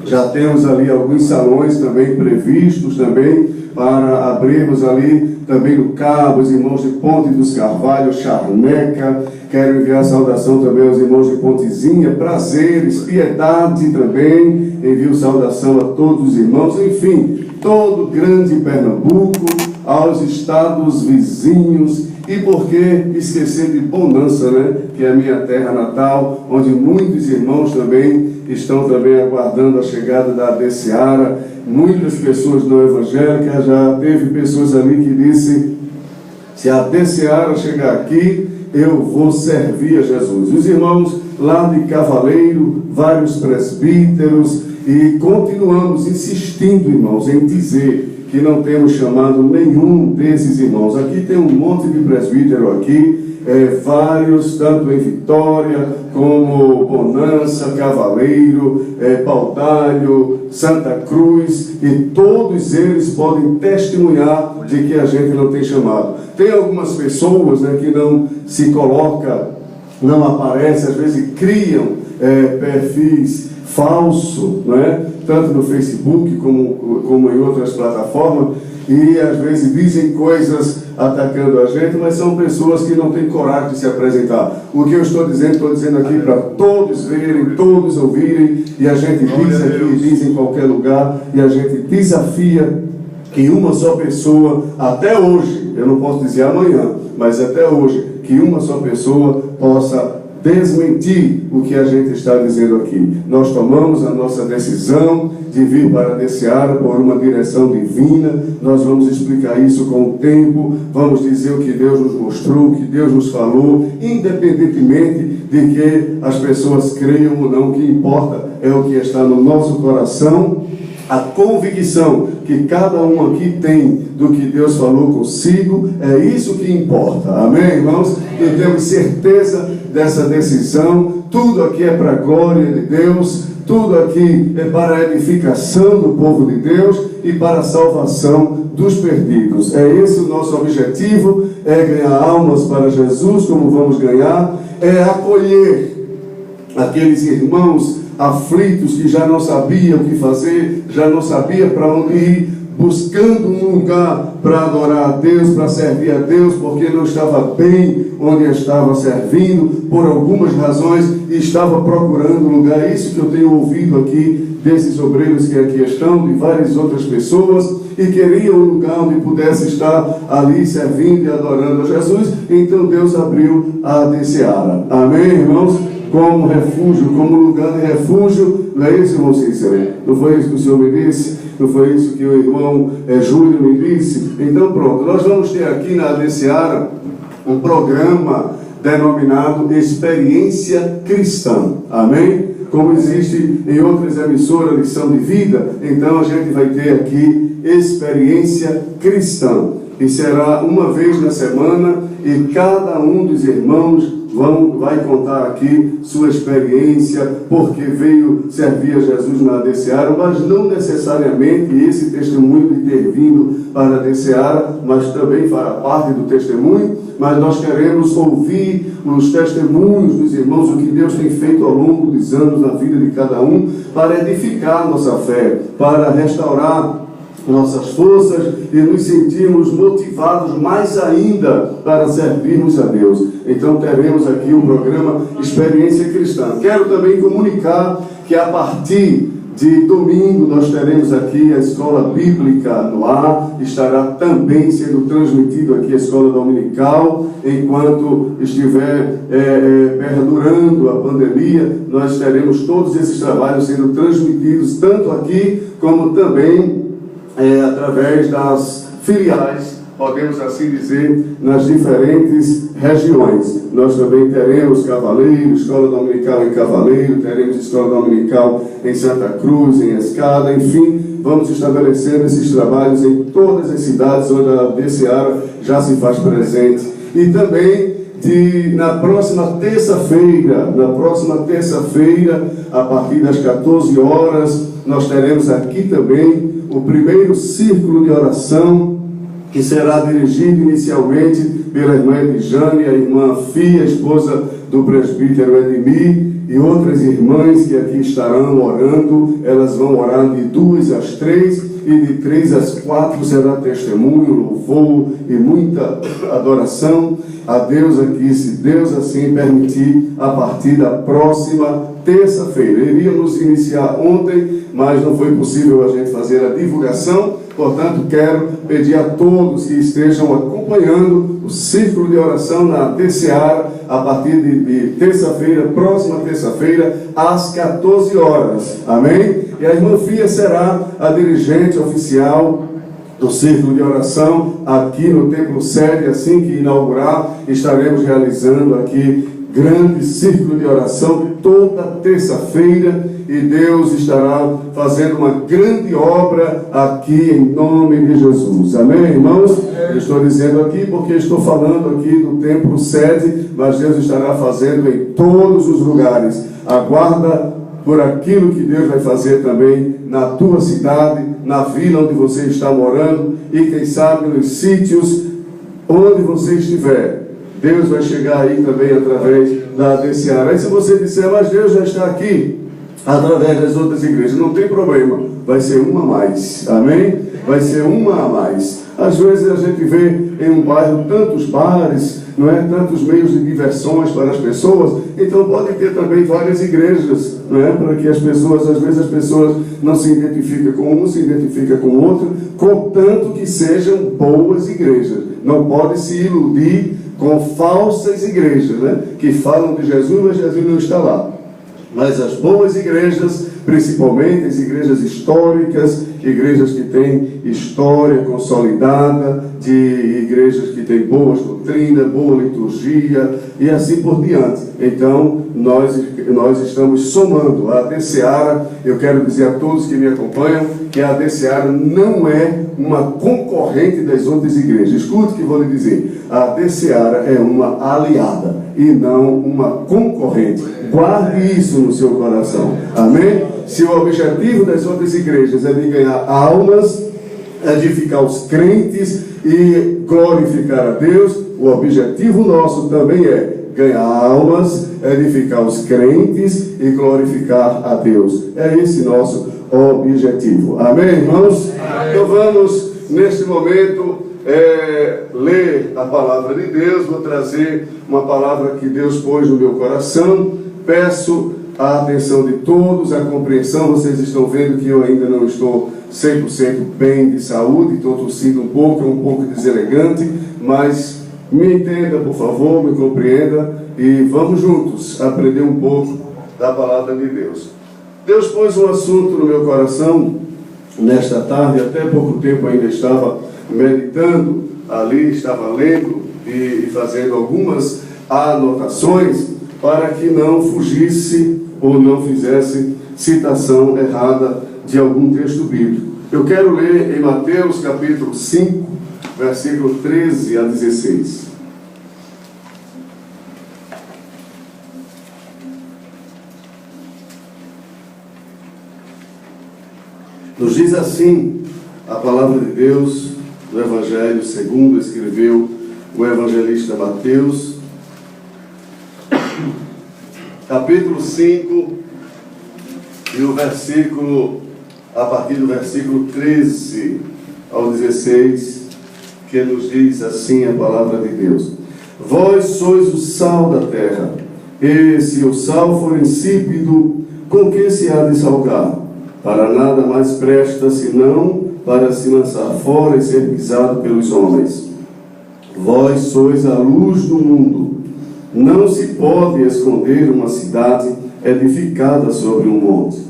Já temos ali alguns salões também previstos também para abrirmos ali também no Cabo, os irmãos de Ponte dos Carvalhos, Charneca. Quero enviar saudação também aos irmãos de Pontezinha, Prazeres, Piedade também. Envio saudação a todos os irmãos, enfim, todo o grande Pernambuco, aos estados vizinhos E por que esquecer de Bonança, né? Que é a minha terra natal, onde muitos irmãos também estão também aguardando a chegada da AD Seara. Muitas pessoas não evangélicas, já teve pessoas ali que disse: se a AD Seara chegar aqui, eu vou servir a Jesus. Os irmãos lá de Cavaleiro, vários presbíteros, e continuamos insistindo, irmãos, em dizer que não temos chamado nenhum desses irmãos. Aqui tem um monte de presbítero aqui, vários, tanto em Vitória, como Bonança, Cavaleiro, Paudalho, Santa Cruz, e todos eles podem testemunhar de que a gente não tem chamado. Tem algumas pessoas, né, que não se coloca, não aparece, às vezes criam perfis falsos, né, tanto no Facebook como em outras plataformas, e às vezes dizem coisas atacando a gente, mas são pessoas que não têm coragem de se apresentar. O que eu estou dizendo aqui para todos verem, todos ouvirem, e a gente diz aqui, diz em qualquer lugar, e a gente desafia que uma só pessoa, até hoje, eu não posso dizer amanhã, mas até hoje, que uma só pessoa possa desmentir o que a gente está dizendo aqui. Nós tomamos a nossa decisão de vir para a AD Seara por uma direção divina. Nós vamos explicar isso com o tempo, vamos dizer o que Deus nos mostrou, o que Deus nos falou, independentemente de que as pessoas creiam ou não. O que importa é o que está no nosso coração, a convicção que cada um aqui tem do que Deus falou consigo. É isso que importa, amém, irmãos? E temos certeza dessa decisão. Tudo aqui é para a glória de Deus, tudo aqui é para a edificação do povo de Deus e para a salvação dos perdidos. É esse o nosso objetivo, é ganhar almas para Jesus, como vamos ganhar, é acolher aqueles irmãos aflitos que já não sabiam o que fazer, já não sabiam para onde ir, buscando um lugar para adorar a Deus, para servir a Deus, porque não estava bem onde estava servindo, por algumas razões, e estava procurando um lugar. Isso que eu tenho ouvido aqui desses obreiros que aqui estão, de várias outras pessoas, e queriam um lugar onde pudesse estar ali servindo e adorando a Jesus. Então Deus abriu a AD Seara. Amém, irmãos? Como refúgio, como lugar de refúgio. Não é isso, irmão Cícero? Não foi isso que o senhor me disse? Não foi isso que o irmão Júlio me disse? Então pronto, nós vamos ter aqui na AD Seara um programa denominado Experiência Cristã. Amém? Como existe em outras emissoras Lição de Vida, então a gente vai ter aqui Experiência Cristã. E será uma vez na semana, e cada um dos irmãos vai contar aqui sua experiência, porque veio servir a Jesus na AD Seara, mas não necessariamente esse testemunho de ter vindo para a AD Seara, mas também fará parte do testemunho. Mas nós queremos ouvir os testemunhos dos irmãos, o que Deus tem feito ao longo dos anos na vida de cada um, para edificar nossa fé, para restaurar nossas forças e nos sentirmos motivados mais ainda para servirmos a Deus. Então teremos aqui um programa Experiência Cristã. Quero também comunicar que a partir de domingo nós teremos aqui a Escola Bíblica no ar. Estará também sendo transmitido aqui a Escola Dominical. Enquanto estiver perdurando a pandemia, nós teremos todos esses trabalhos sendo transmitidos tanto aqui como também através das filiais, podemos assim dizer, nas diferentes regiões. Nós também teremos Cavaleiro, Escola Dominical em Cavaleiro, teremos Escola Dominical em Santa Cruz, em Escada, enfim, vamos estabelecendo esses trabalhos em todas as cidades onde a AD Seara já se faz presente. E também na próxima terça-feira, a partir das 14 horas, nós teremos aqui também o primeiro círculo de oração, que será dirigido inicialmente pela irmã Edjane, a irmã Fia, esposa do presbítero Edmir, e outras irmãs que aqui estarão orando. Elas vão orar de 2 às 3, e de 3 às 4 será testemunho, louvor e muita adoração a Deus aqui, se Deus assim permitir, a partir da próxima terça-feira. Iríamos iniciar ontem, mas não foi possível a gente fazer a divulgação, Portanto, quero pedir a todos que estejam acompanhando o círculo de oração na TCA a partir de terça-feira, próxima terça-feira, às 14 horas. Amém? E a irmã Fia será a dirigente oficial do círculo de oração aqui no Templo Sede. Assim que inaugurar, estaremos realizando aqui grande círculo de oração toda terça-feira, e Deus estará fazendo uma grande obra aqui em nome de Jesus. Amém, irmãos? Eu estou dizendo aqui porque estou falando aqui do Templo Sede, mas Deus estará fazendo em todos os lugares. Aguarda por aquilo que Deus vai fazer também na tua cidade, na vila onde você está morando, e quem sabe nos sítios onde você estiver. Deus vai chegar aí também através da ADCA. Aí se você disser, mas Deus já está aqui através das outras igrejas, não tem problema, vai ser uma a mais. Amém? Vai ser uma a mais. Às vezes a gente vê em um bairro tantos bares, não é? Tantos meios de diversões para as pessoas, então pode ter também várias igrejas, não é? Para que as pessoas, às vezes as pessoas não se identificam com um, se identificam com o outro, contanto que sejam boas igrejas. Não pode se iludir com falsas igrejas, né? Que falam de Jesus, mas Jesus não está lá. Mas as boas igrejas, principalmente as igrejas históricas, igrejas que têm história consolidada, de igrejas que têm boas doutrinas, boa liturgia e assim por diante. Então, nós estamos somando a ADCA. Eu quero dizer a todos que me acompanham que a ADCA não é uma concorrente das outras igrejas. Escute o que vou lhe dizer. A ADCA é uma aliada e não uma concorrente. Guarde isso no seu coração. Amém? Se o objetivo das outras igrejas é de ganhar almas, edificar os crentes e glorificar a Deus, o objetivo nosso também é ganhar almas, edificar os crentes e glorificar a Deus. É esse nosso objetivo. Amém, irmãos? Amém. Então vamos, neste momento, ler a palavra de Deus. Vou trazer uma palavra que Deus pôs no meu coração. Peço a atenção de todos, a compreensão. Vocês estão vendo que eu ainda não estou 100% bem de saúde, estou tossindo um pouco deselegante, mas me entenda, por favor, me compreenda e vamos juntos aprender um pouco da palavra de Deus. Deus pôs um assunto no meu coração nesta tarde, até pouco tempo ainda estava meditando ali, estava lendo e fazendo algumas anotações para que não fugisse ou não fizesse citação errada de algum texto bíblico. Eu quero ler em Mateus capítulo 5, versículo 13 a 16. Nos diz assim a palavra de Deus do Evangelho segundo escreveu o evangelista Mateus, capítulo 5, e o versículo, a partir do versículo 13 ao 16, que nos diz assim a palavra de Deus: Vós sois o sal da terra, e se o sal for insípido, com que se há de salgar? Para nada mais presta, senão para se lançar fora e ser pisado pelos homens. Vós sois a luz do mundo. Não se pode esconder uma cidade edificada sobre um monte,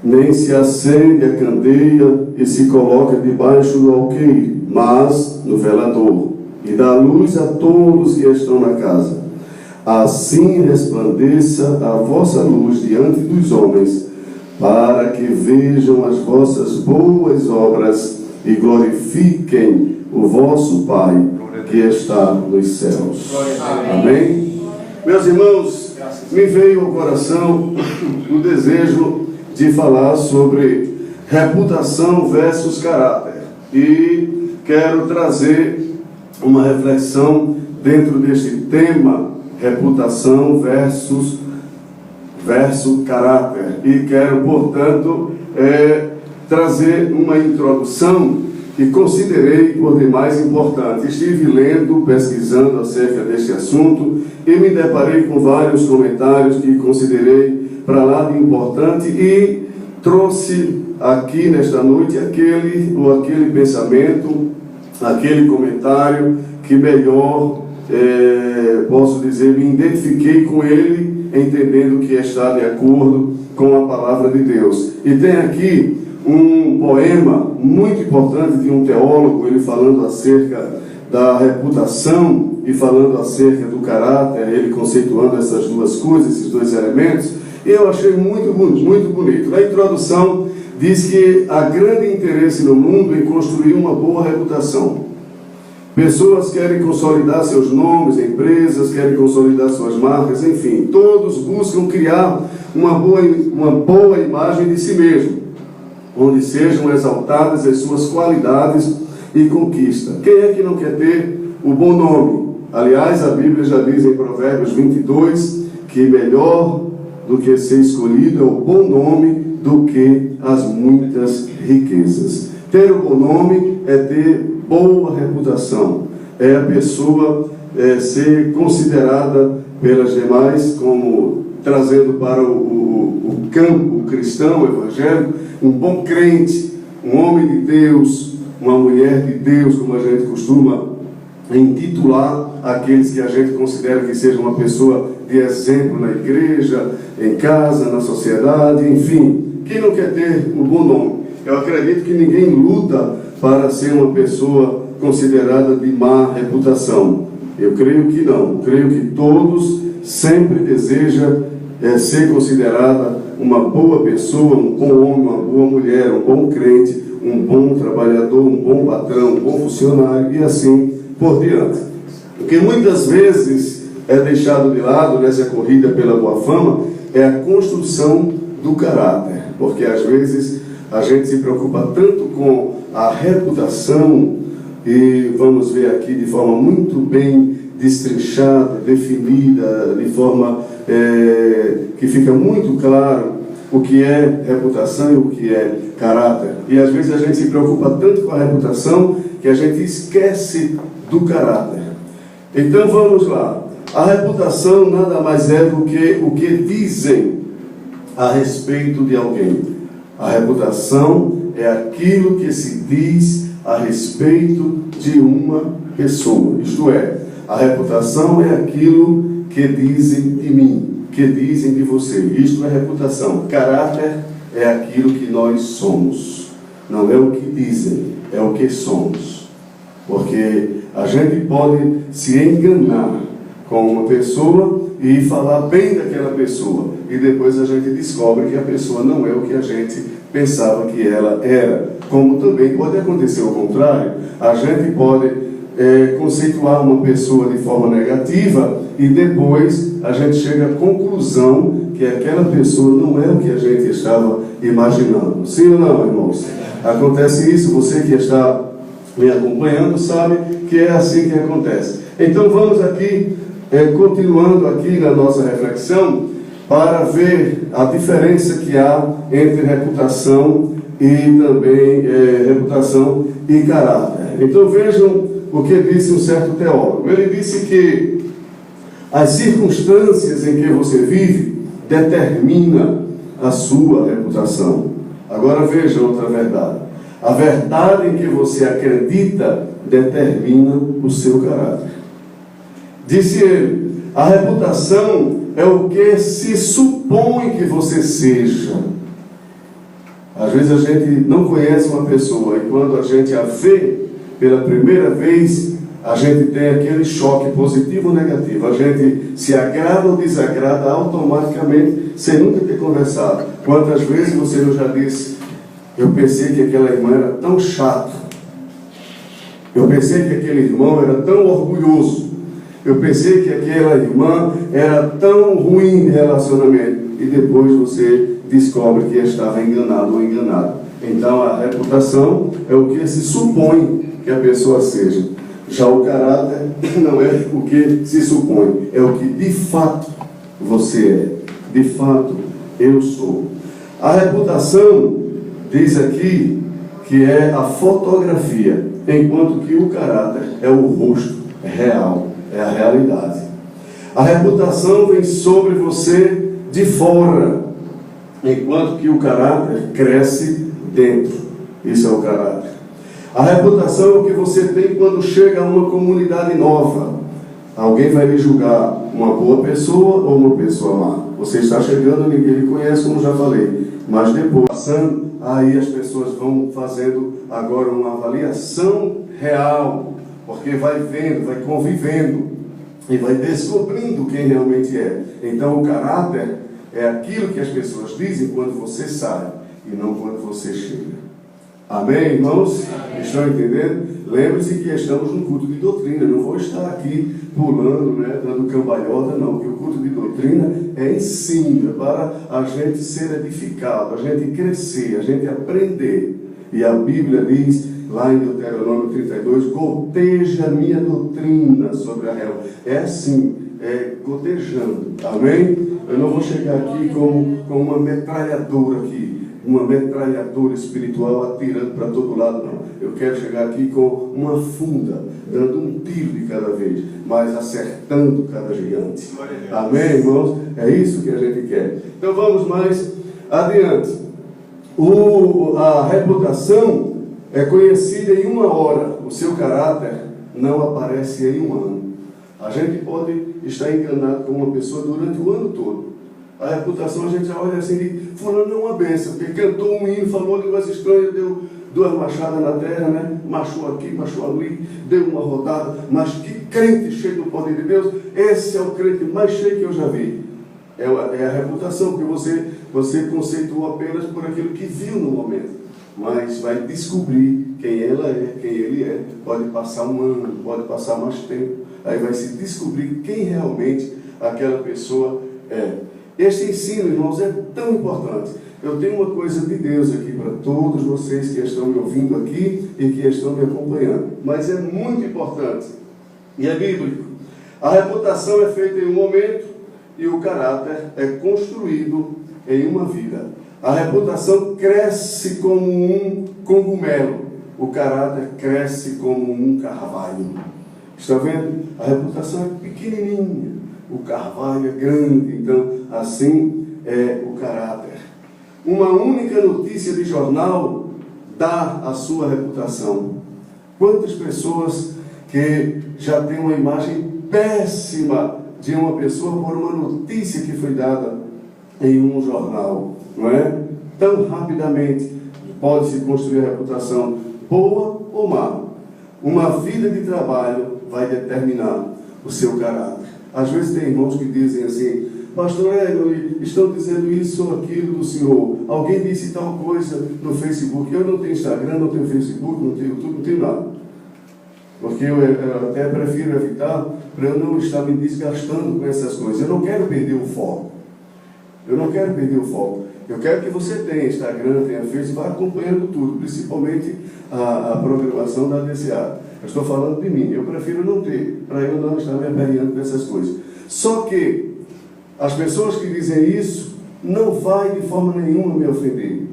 nem se acende a candeia e se coloca debaixo do alqueire, mas no velador, e dá luz a todos que estão na casa. Assim resplandeça a vossa luz diante dos homens, para que vejam as vossas boas obras e glorifiquem o vosso Pai que está nos céus. Amém? Meus irmãos, me veio ao coração o desejo de falar sobre reputação versus caráter. E quero trazer uma reflexão dentro deste tema, reputação versus caráter. E quero, portanto, trazer uma introdução que considerei por demais importante. Estive lendo, pesquisando acerca deste assunto e me deparei com vários comentários que considerei para lá de importante e trouxe aqui nesta noite aquele pensamento, aquele comentário que melhor, posso dizer, me identifiquei com ele, entendendo que está de acordo com a palavra de Deus. E tem aqui um poema muito importante de um teólogo, ele falando acerca da reputação e falando acerca do caráter, ele conceituando essas duas coisas, esses dois elementos, e eu achei muito bonito. Na introdução diz que há grande interesse no mundo em construir uma boa reputação. Pessoas querem consolidar seus nomes, empresas querem consolidar suas marcas, enfim, todos buscam criar uma boa imagem de si mesmo, onde sejam exaltadas as suas qualidades e conquistas. Quem é que não quer ter o bom nome? Aliás, a Bíblia já diz em Provérbios 22 que melhor do que ser escolhido é o bom nome do que as muitas riquezas. Ter o bom nome é ter boa reputação, é a pessoa ser considerada pelas demais como, trazendo para o campo cristão, evangélico, um bom crente, um homem de Deus, uma mulher de Deus, como a gente costuma intitular aqueles que a gente considera que seja uma pessoa de exemplo na igreja, em casa, na sociedade, enfim. Quem não quer ter um bom nome? Eu acredito que ninguém luta para ser uma pessoa considerada de má reputação. Eu creio que não. Creio que todos sempre desejam ser considerada uma boa pessoa, um bom homem, uma boa mulher, um bom crente, um bom trabalhador, um bom patrão, um bom funcionário e assim por diante. O que muitas vezes é deixado de lado nessa corrida pela boa fama é a construção do caráter, porque às vezes a gente se preocupa tanto com a reputação e vamos ver aqui de forma muito bem destrinchada, definida, de forma que fica muito claro o que é reputação e o que é caráter. E às vezes a gente se preocupa tanto com a reputação que a gente esquece do caráter. Então vamos lá. A reputação nada mais é do que o que dizem a respeito de alguém. A reputação é aquilo que se diz a respeito de uma pessoa. Isto é, a reputação é aquilo que dizem de mim, que dizem de você. Isto é reputação. Caráter é aquilo que nós somos. Não é o que dizem, é o que somos. Porque a gente pode se enganar com uma pessoa e falar bem daquela pessoa. E depois a gente descobre que a pessoa não é o que a gente pensava que ela era. Como também pode acontecer o contrário. A gente pode conceituar uma pessoa de forma negativa e depois a gente chega à conclusão que aquela pessoa não é o que a gente estava imaginando. Sim ou não, irmãos? Acontece isso, você que está me acompanhando sabe que é assim que acontece. Então vamos aqui, continuando aqui na nossa reflexão, para ver a diferença que há entre reputação e também reputação e caráter. Então vejam o que disse um certo teólogo. Ele disse que as circunstâncias em que você vive determinam a sua reputação. Agora veja outra verdade. A verdade em que você acredita determina o seu caráter. Disse ele, a reputação é o que se supõe que você seja. Às vezes a gente não conhece uma pessoa e quando a gente a vê pela primeira vez, a gente tem aquele choque positivo ou negativo. A gente se agrada ou desagrada automaticamente, sem nunca ter conversado. Quantas vezes você não já disse, eu pensei que aquela irmã era tão chata, eu pensei que aquele irmão era tão orgulhoso, eu pensei que aquela irmã era tão ruim de relacionamento, e depois você descobre que estava enganado ou enganada. Então a reputação é o que se supõe que a pessoa seja. Já o caráter não é o que se supõe, é o que de fato você é. De fato eu sou. A reputação diz aqui que é a fotografia, enquanto que o caráter é o rosto real, é a realidade. A reputação vem sobre você de fora, enquanto que o caráter cresce dentro. Isso é o caráter. A reputação é o que você tem quando chega a uma comunidade nova. Alguém vai lhe julgar uma boa pessoa ou uma pessoa má. Você está chegando, ninguém lhe conhece, como já falei. Mas depois, passando, aí as pessoas vão fazendo agora uma avaliação real. Porque vai vendo, vai convivendo e vai descobrindo quem realmente é. Então o caráter é aquilo que as pessoas dizem quando você sai e não quando você chega. Amém, irmãos? Amém. Estão entendendo? Lembre-se que estamos no culto de doutrina. Não vou estar aqui pulando, dando cambalhota, não. Porque o culto de doutrina é ensino, para a gente ser edificado, a gente crescer, a gente aprender. E a Bíblia diz, lá em Deuteronômio 32, goteja a minha doutrina sobre a relva. É assim, gotejando. Amém? Eu não vou chegar aqui com uma metralhadora aqui. Uma metralhadora espiritual atirando para todo lado, não. Eu quero chegar aqui com uma funda, dando um tiro de cada vez, mas acertando cada gigante. Amém, irmãos? É isso que a gente quer. Então vamos mais adiante. A reputação é conhecida em uma hora. O seu caráter não aparece em um ano. A gente pode estar enganado com uma pessoa durante o ano todo. A reputação a gente já olha assim, de fulano é uma bênção, porque cantou um hino, falou línguas estranhas, deu 2 machadas na terra, machou aqui, machou ali, deu uma rodada, mas que crente cheio do poder de Deus. Esse é o crente mais cheio que eu já vi. É a reputação, porque você conceitua apenas por aquilo que viu no momento, mas vai descobrir quem ela é, quem ele é. Pode passar um ano, pode passar mais tempo, aí vai se descobrir quem realmente aquela pessoa é. Este ensino, irmãos, é tão importante. Eu tenho uma coisa de Deus aqui para todos vocês que estão me ouvindo aqui e que estão me acompanhando. Mas é muito importante. E é bíblico. A reputação é feita em um momento e o caráter é construído em uma vida. A reputação cresce como um cogumelo. O caráter cresce como um carvalho. Está vendo? A reputação é pequenininha. O carvalho é grande, então assim é o caráter. Uma única notícia de jornal dá a sua reputação. Quantas pessoas que já têm uma imagem péssima de uma pessoa por uma notícia que foi dada em um jornal, não é? Tão rapidamente pode-se construir a reputação, boa ou má. Uma vida de trabalho vai determinar o seu caráter. Às vezes tem irmãos que dizem assim, pastor Hélio, estão dizendo isso ou aquilo do senhor. Alguém disse tal coisa no Facebook. Eu não tenho Instagram, não tenho Facebook, não tenho YouTube, não tenho nada. Porque eu até prefiro evitar para eu não estar me desgastando com essas coisas. Eu não quero perder o foco. Eu quero que você tenha Instagram, tenha Facebook, vá acompanhando tudo, principalmente a programação da ADCA. Eu estou falando de mim, eu prefiro não ter, para eu não estar me aperreando dessas coisas. Só que as pessoas que dizem isso não vai de forma nenhuma me ofender.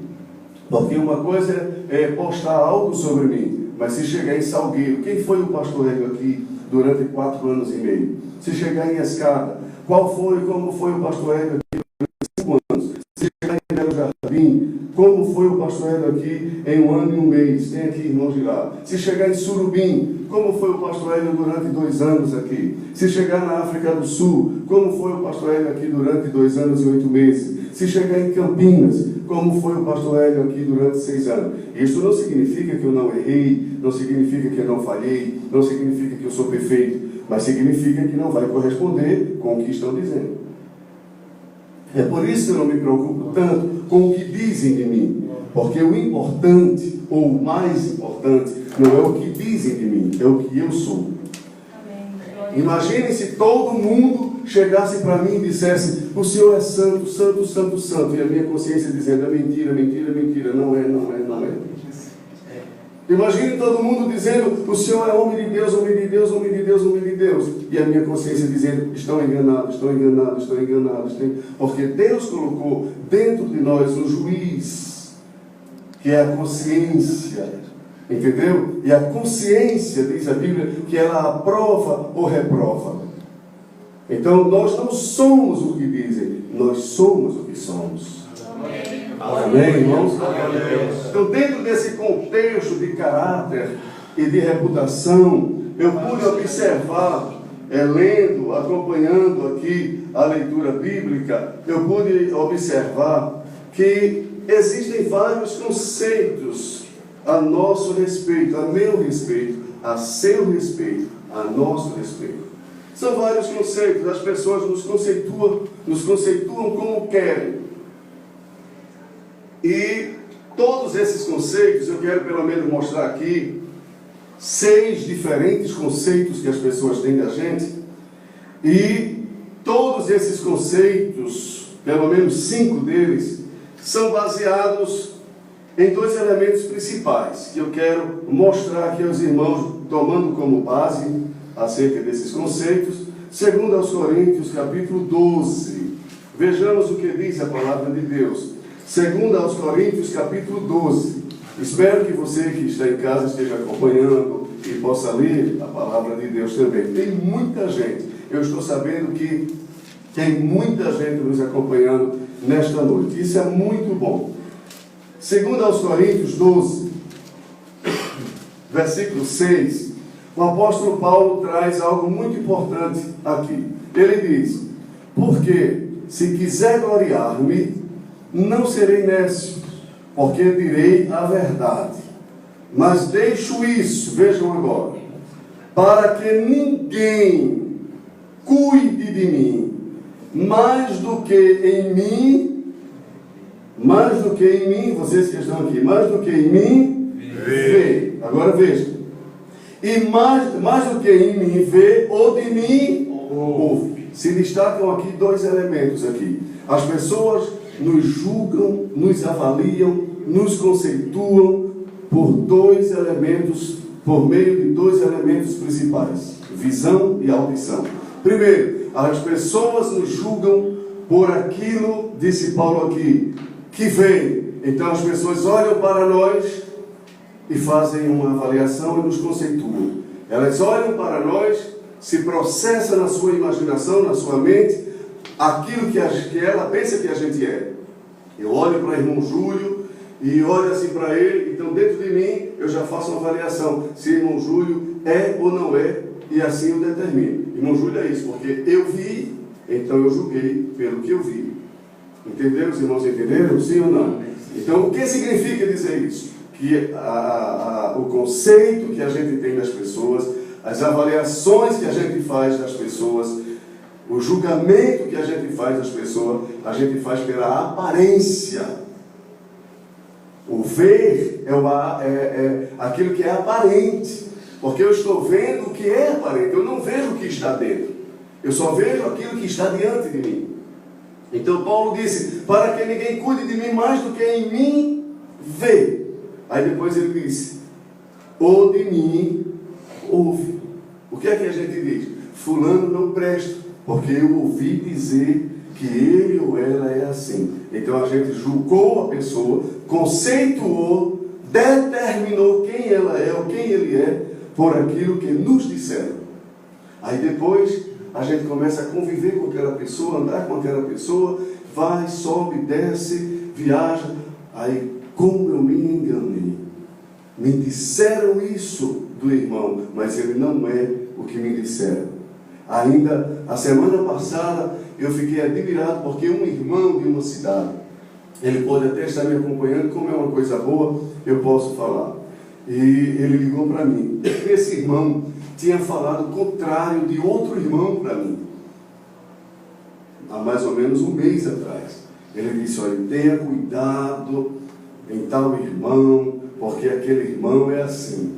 Porque uma coisa é postar algo sobre mim, mas se chegar em Salgueiro, quem foi o pastor Hélio aqui durante 4 anos e meio? Se chegar em Escada, como foi o pastor Hélio aqui durante 5 anos? Se chegar em Belo Jardim, como foi o pastor Hélio aqui em 1 ano e 1 mês? Tem aqui irmãos de lá. Se chegar em Surubim, como foi o pastor Hélio durante 2 anos aqui? Se chegar na África do Sul, como foi o pastor Hélio aqui durante 2 anos e 8 meses? Se chegar em Campinas, como foi o pastor Hélio aqui durante 6 anos? Isso não significa que eu não errei, não significa que eu não falhei, não significa que eu sou perfeito, mas significa que não vai corresponder com o que estão dizendo. É por isso que eu não me preocupo tanto com o que dizem de mim. Porque o importante, ou o mais importante, não é o que dizem de mim, é o que eu sou. Imagine se todo mundo chegasse para mim e dissesse, o Senhor é santo, santo, santo, santo, e a minha consciência dizendo, é mentira, mentira, mentira, não é, não é, não é. Imagine todo mundo dizendo, o Senhor é homem de Deus, homem de Deus, homem de Deus, homem de Deus. E a minha consciência dizendo, estão enganados, estão enganados, estão enganados. Porque Deus colocou dentro de nós um juiz, que é a consciência. Entendeu? E a consciência, diz a Bíblia, que ela aprova ou reprova. Então nós não somos o que dizem, nós somos o que somos. Amém, irmãos? Então, dentro desse contexto de caráter e de reputação, eu pude observar, lendo, acompanhando aqui a leitura bíblica, eu pude observar que existem vários conceitos a nosso respeito, a meu respeito, a seu respeito, a nosso respeito. São vários conceitos, as pessoas nos conceituam como querem. E todos esses conceitos, eu quero pelo menos mostrar aqui 6 diferentes conceitos que as pessoas têm da gente. E todos esses conceitos, pelo menos 5 deles, são baseados em 2 elementos principais, que eu quero mostrar aqui aos irmãos, tomando como base acerca desses conceitos, segundo aos Coríntios, capítulo 12. Vejamos o que diz a palavra de Deus. Segundo aos Coríntios, capítulo 12. Espero que você que está em casa esteja acompanhando e possa ler a palavra de Deus também. Tem muita gente, eu estou sabendo que tem muita gente nos acompanhando nesta noite. Isso é muito bom. Segundo aos Coríntios 12, versículo 6, o apóstolo Paulo traz algo muito importante aqui. Ele diz: porque se quiser gloriar-me, não serei nécio, porque direi a verdade. Mas deixo isso, vejam agora, para que ninguém cuide de mim, mais do que em mim, vocês que estão aqui, mais do que em mim, vê. Agora veja. E mais do que em mim vê, ou de mim ouve. Se destacam aqui 2 elementos aqui. As pessoas nos julgam, nos avaliam, nos conceituam por 2 elementos, por meio de 2 elementos principais: visão e audição. Primeiro, as pessoas nos julgam por aquilo, disse Paulo aqui, que vem. Então as pessoas olham para nós e fazem uma avaliação e nos conceituam. Elas olham para nós, se processa na sua imaginação, na sua mente, aquilo que ela pensa que a gente é. Eu olho para o irmão Júlio e olho assim para ele, então dentro de mim eu já faço uma avaliação se o irmão Júlio é ou não é, e assim eu determino. Irmão Júlio é isso, porque eu vi, então eu julguei pelo que eu vi. Entenderam? Os irmãos entenderam? Sim ou não? Então o que significa dizer isso? Que o conceito que a gente tem das pessoas, as avaliações que a gente faz das pessoas, o julgamento que a gente faz das pessoas, a gente faz pela aparência. O ver é aquilo que é aparente, porque eu estou vendo o que é aparente, eu não vejo o que está dentro, eu só vejo aquilo que está diante de mim. Então Paulo disse: para que ninguém cuide de mim mais do que em mim vê. Aí depois ele disse: ou de mim ouve. O que é que a gente diz? Fulano não presta, porque eu ouvi dizer que ele ou ela é assim. Então a gente julgou a pessoa, conceituou, determinou quem ela é ou quem ele é por aquilo que nos disseram. Aí depois a gente começa a conviver com aquela pessoa, andar com aquela pessoa, vai, sobe, desce, viaja. Aí, como eu me enganei? Me disseram isso do irmão, mas ele não é o que me disseram. Ainda a semana passada eu fiquei admirado porque um irmão de uma cidade, ele pode até estar me acompanhando, como é uma coisa boa, eu posso falar. E ele ligou para mim. Esse irmão tinha falado o contrário de outro irmão para mim, há mais ou menos um mês atrás. Ele disse: olha, tenha cuidado em tal irmão, porque aquele irmão é assim.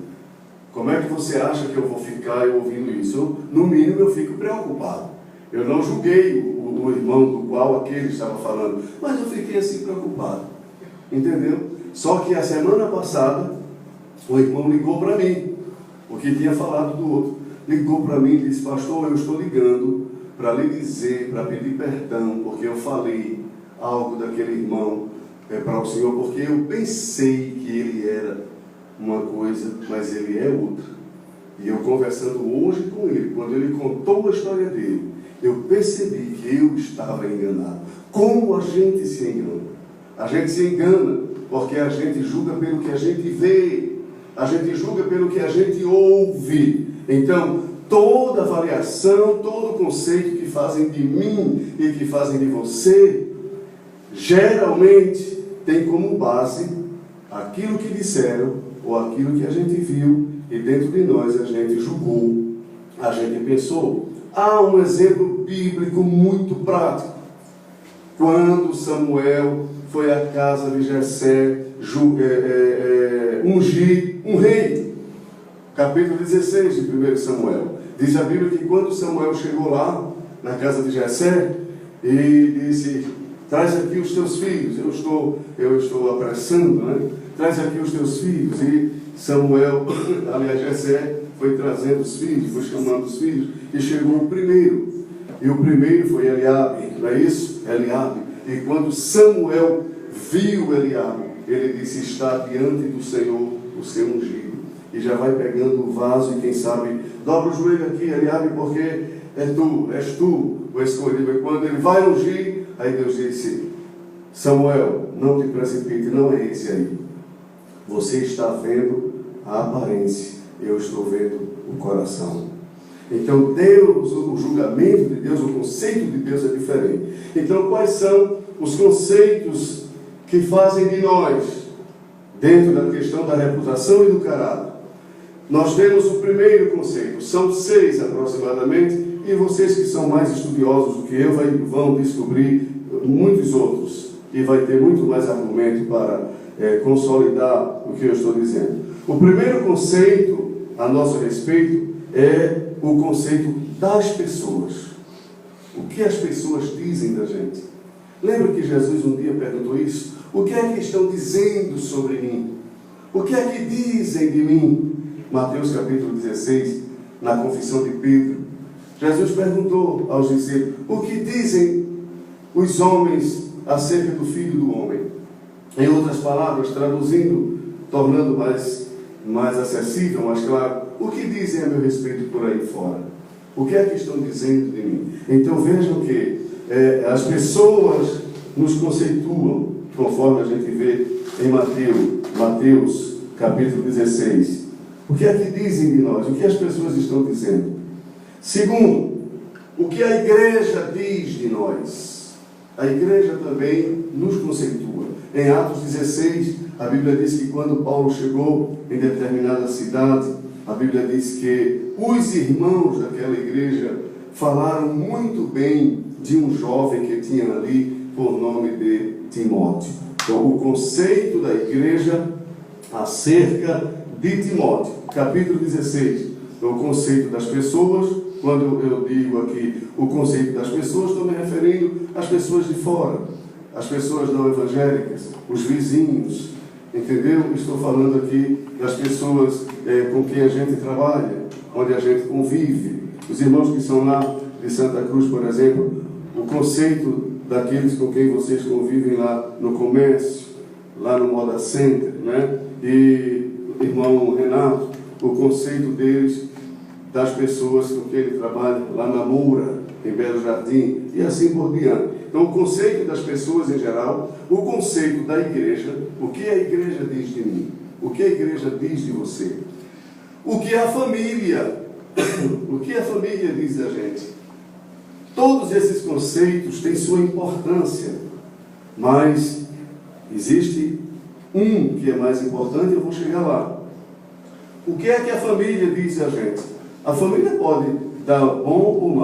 Como é que você acha que eu vou ficar ouvindo isso? No mínimo eu fico preocupado. Eu não julguei o irmão do qual aquele estava falando, mas eu fiquei assim preocupado. Entendeu? Só que a semana passada o irmão ligou para mim, porque tinha falado do outro. Ligou para mim e disse: pastor, eu estou ligando para lhe dizer, para pedir perdão, porque eu falei algo daquele irmão para o senhor, porque eu pensei que ele era uma coisa, mas ele é outra. E eu conversando hoje com ele, quando ele contou a história dele, eu percebi que eu estava enganado. Como a gente se engana? A gente se engana, porque a gente julga pelo que a gente vê, a gente julga pelo que a gente ouve. Então, toda avaliação, todo conceito que fazem de mim e que fazem de você, geralmente tem como base aquilo que disseram ou aquilo que a gente viu e dentro de nós a gente julgou, a gente pensou. Há um exemplo bíblico muito prático. Quando Samuel foi à casa de Jessé ungir um rei, capítulo 16 de 1 Samuel, diz a Bíblia que quando Samuel chegou lá, na casa de Jessé, e disse: traz aqui os teus filhos, eu estou apressando, né? Traz aqui os teus filhos. E Samuel, aliás, Jessé, foi trazendo os filhos, foi chamando os filhos, e chegou o primeiro. E o primeiro foi Eliabe, não é isso? Eliabe. E quando Samuel viu Eliabe, ele disse: está diante do Senhor o seu ungido. E já vai pegando o vaso e quem sabe, dobra o joelho aqui, Eliabe, porque és tu o escolhido. E quando ele vai ungir, aí Deus disse: Samuel, não te precipite, não é esse aí. Você está vendo a aparência, eu estou vendo o coração. Então Deus, o julgamento de Deus, o conceito de Deus é diferente. Então quais são os conceitos que fazem de nós, dentro da questão da reputação e do caráter? Nós temos o primeiro conceito, são 6 aproximadamente, e vocês que são mais estudiosos do que eu vão descobrir muitos outros, e vai ter muito mais argumento para consolidar o que eu estou dizendo. O primeiro conceito a nosso respeito é o conceito das pessoas. O que as pessoas dizem da gente? Lembra que Jesus um dia perguntou isso? O que é que estão dizendo sobre mim? O que é que dizem de mim? Mateus capítulo 16, na confissão de Pedro, Jesus perguntou aos discípulos: o que dizem os homens acerca do Filho do Homem? Em outras palavras, traduzindo, tornando mais acessível, mais claro, o que dizem a meu respeito por aí fora? O que é que estão dizendo de mim? Então vejam que as pessoas nos conceituam, conforme a gente vê em Mateus capítulo 16. O que é que dizem de nós? O que as pessoas estão dizendo? Segundo, o que a igreja diz de nós? A igreja também nos conceitua. Em Atos 16, a Bíblia diz que quando Paulo chegou em determinada cidade, a Bíblia diz que os irmãos daquela igreja falaram muito bem de um jovem que tinha ali por nome de Timóteo. Então, o conceito da igreja acerca de Timóteo, capítulo 16, o conceito das pessoas. Quando eu digo aqui o conceito das pessoas, estou me referindo às pessoas de fora, as pessoas não evangélicas, os vizinhos, entendeu? Estou falando aqui das pessoas com quem a gente trabalha, onde a gente convive. Os irmãos que são lá de Santa Cruz, por exemplo, o conceito daqueles com quem vocês convivem lá no comércio, lá no Moda Center, né? E irmão Renato, o conceito deles, das pessoas com quem ele trabalha lá na Moura, em Belo Jardim, e assim por diante. Então, o conceito das pessoas em geral, o conceito da igreja, o que a igreja diz de mim, o que a igreja diz de você, o que a família, o que a família diz da gente. Todos esses conceitos têm sua importância, mas existe um que é mais importante, eu vou chegar lá. O que é que a família diz a gente? A família pode dar bom ou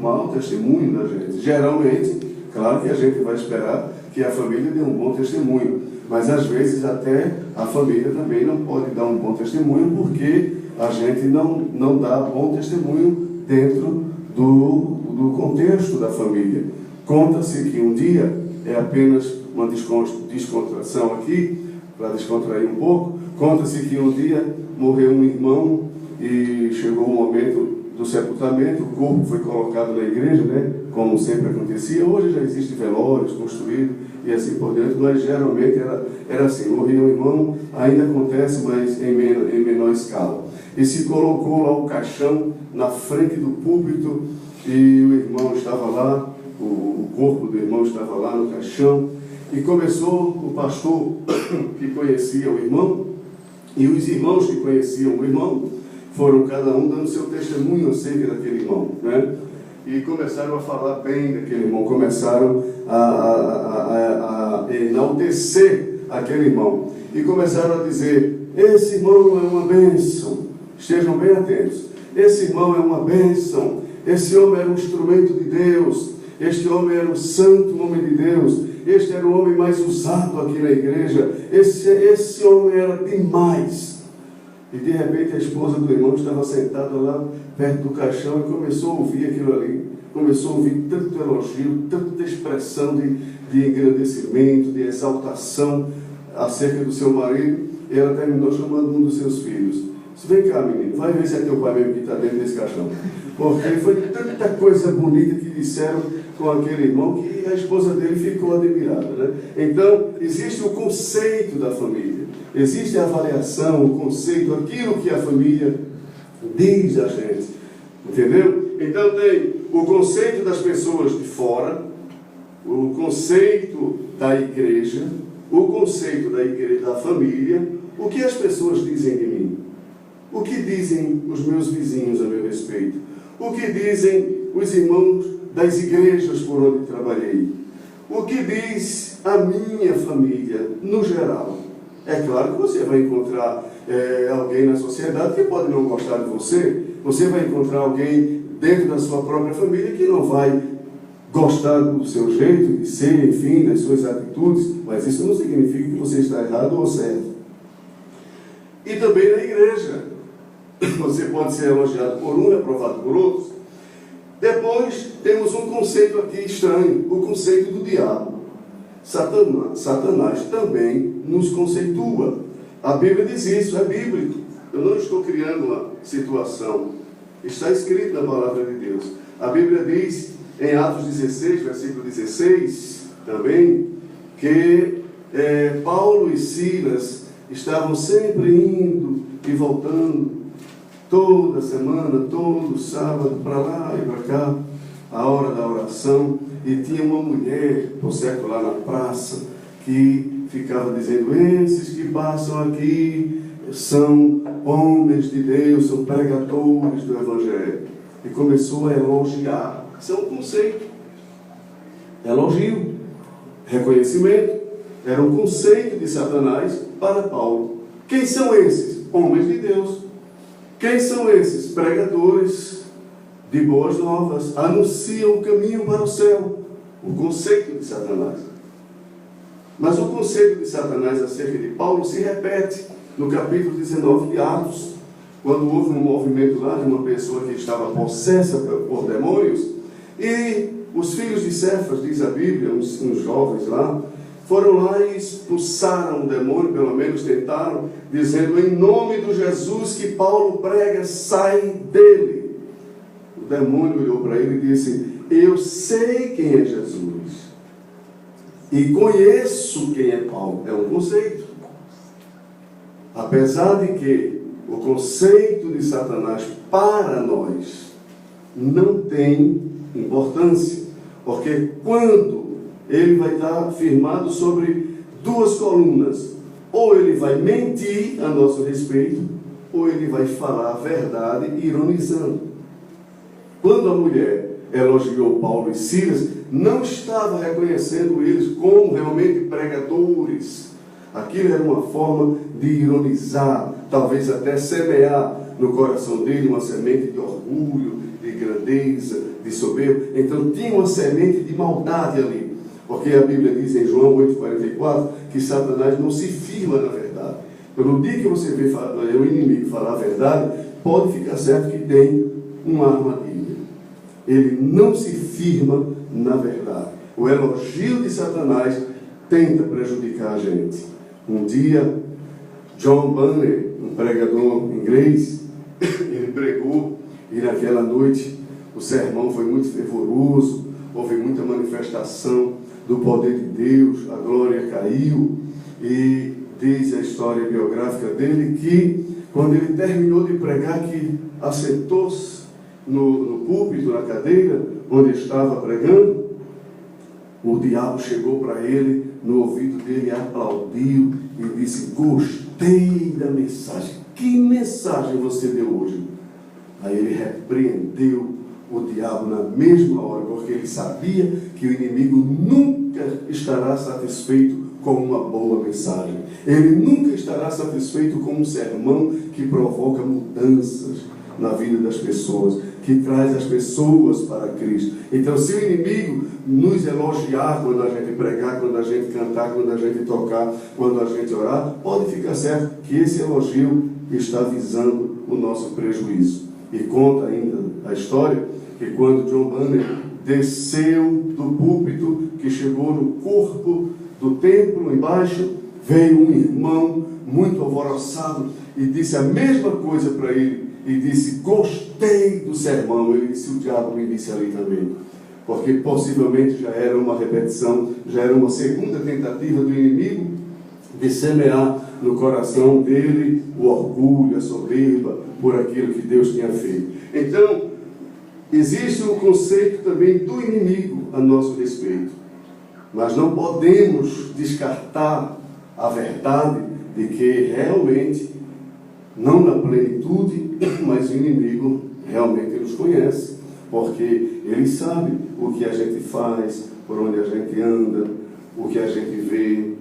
mau testemunho da gente. Geralmente, claro que a gente vai esperar que a família dê um bom testemunho, mas às vezes até a família também não pode dar um bom testemunho, porque a gente não dá bom testemunho dentro do contexto da família. Conta-se que um dia, é apenas uma descontração aqui, para descontrair um pouco, conta-se que um dia morreu um irmão e chegou o momento do sepultamento, o corpo foi colocado na igreja, né, como sempre acontecia. Hoje já existem velórios construídos e assim por diante, mas geralmente era assim, morria um irmão, ainda acontece, mas em menor escala. E se colocou lá o caixão na frente do púlpito e o irmão estava lá, o corpo do irmão estava lá no caixão, E começou o pastor que conhecia o irmão, e os irmãos que conheciam o irmão, foram cada um dando seu testemunho acerca daquele irmão, né? E começaram a falar bem daquele irmão, começaram a enaltecer aquele irmão. E começaram a dizer: esse irmão é uma bênção. Estejam bem atentos. Esse irmão é uma bênção. Esse homem era um instrumento de Deus. Este homem era um santo homem de Deus. Este era o homem mais usado aqui na igreja. Esse homem era demais. E de repente a esposa do irmão estava sentada lá perto do caixão e começou a ouvir aquilo ali. Começou a ouvir tanto elogio, tanta expressão de engrandecimento, de exaltação acerca do seu marido. E ela terminou chamando um dos seus filhos. Vem cá, menino, vai ver se é teu pai mesmo que está dentro desse caixão. Porque foi tanta coisa bonita que disseram com aquele irmão que a esposa dele ficou admirada, né? Então, existe o conceito da família. Existe a avaliação, o conceito, aquilo que a família diz a gente. Entendeu? Então tem o conceito das pessoas de fora, o conceito da igreja, o conceito da igreja, da família, o que as pessoas dizem de mim. O que dizem os meus vizinhos a meu respeito? O que dizem os irmãos das igrejas por onde trabalhei? O que diz a minha família, no geral? É claro que você vai encontrar alguém na sociedade que pode não gostar de você. Você vai encontrar alguém dentro da sua própria família que não vai gostar do seu jeito de ser, enfim, das suas atitudes. Mas isso não significa que você está errado ou certo. E também na igreja. Você pode ser elogiado por um, reprovado por outros. Depois, temos um conceito aqui estranho, o conceito do diabo. Satanás também nos conceitua. A Bíblia diz isso, é bíblico. Eu não estou criando uma situação. Está escrito na palavra de Deus. A Bíblia diz, em Atos 16, versículo 16, também, que Paulo e Silas estavam sempre indo e voltando, toda semana, todo sábado, para lá e para cá, a hora da oração, e tinha uma mulher, por certo, lá na praça, que ficava dizendo: esses que passam aqui são homens de Deus, são pregadores do Evangelho. E começou a elogiar. Isso é um conceito. Elogio, reconhecimento, era um conceito de Satanás para Paulo. Quem são esses? Homens de Deus. Quem são esses? Pregadores de boas novas, anunciam o caminho para o céu. O conceito de Satanás. Mas o conceito de Satanás acerca de Paulo se repete no capítulo 19 de Atos, quando houve um movimento lá de uma pessoa que estava possessa por demônios, e os filhos de Cefas, diz a Bíblia, uns jovens lá, foram lá e expulsaram o demônio, pelo menos tentaram, dizendo: em nome do Jesus que Paulo prega, sai dele. O demônio olhou para ele e disse: eu sei quem é Jesus e conheço quem é Paulo. É um conceito. Apesar de que o conceito de Satanás para nós não tem importância, porque quando ele vai estar firmado sobre duas colunas, ou ele vai mentir a nosso respeito, ou ele vai falar a verdade ironizando. Quando a mulher elogiou Paulo e Silas, não estava reconhecendo eles como realmente pregadores. Aquilo era uma forma de ironizar, talvez até semear no coração dele uma semente de orgulho, de grandeza, de soberba. Então tinha uma semente de maldade ali. Porque a Bíblia diz em João 8,44 que Satanás não se firma na verdade. Então, no dia que você vê o inimigo falar a verdade, pode ficar certo que tem uma armadilha. Ele não se firma na verdade. O elogio de Satanás tenta prejudicar a gente. Um dia, John Bunyan, um pregador inglês, ele pregou, e naquela noite o sermão foi muito fervoroso, houve muita manifestação do poder de Deus, a glória caiu, e diz a história biográfica dele que, quando ele terminou de pregar, que assentou-se no púlpito, na cadeira, onde estava pregando, O diabo chegou para ele, no ouvido dele, aplaudiu e disse: gostei da mensagem. Que mensagem você deu hoje? Aí ele repreendeu o diabo na mesma hora, porque ele sabia que o inimigo nunca estará satisfeito com uma boa mensagem. Ele nunca estará satisfeito com um sermão que provoca mudanças na vida das pessoas, que traz as pessoas para Cristo. Então, se o inimigo nos elogiar quando a gente pregar, quando a gente cantar, quando a gente tocar, quando a gente orar, pode ficar certo que esse elogio está visando o nosso prejuízo. E conta ainda a história que quando John Bunyan desceu do púlpito, que chegou no corpo do templo embaixo, veio um irmão muito alvoroçado e disse a mesma coisa para ele, e disse: gostei do sermão. Ele disse: o diabo me disse ali também, porque possivelmente já era uma repetição, já era uma segunda tentativa do inimigo de semear no coração dele o orgulho, a soberba por aquilo que Deus tinha feito. Então, existe um conceito também do inimigo a nosso respeito, mas não podemos descartar a verdade de que realmente, não na plenitude, mas o inimigo realmente nos conhece, porque ele sabe o que a gente faz, por onde a gente anda, o que a gente vê.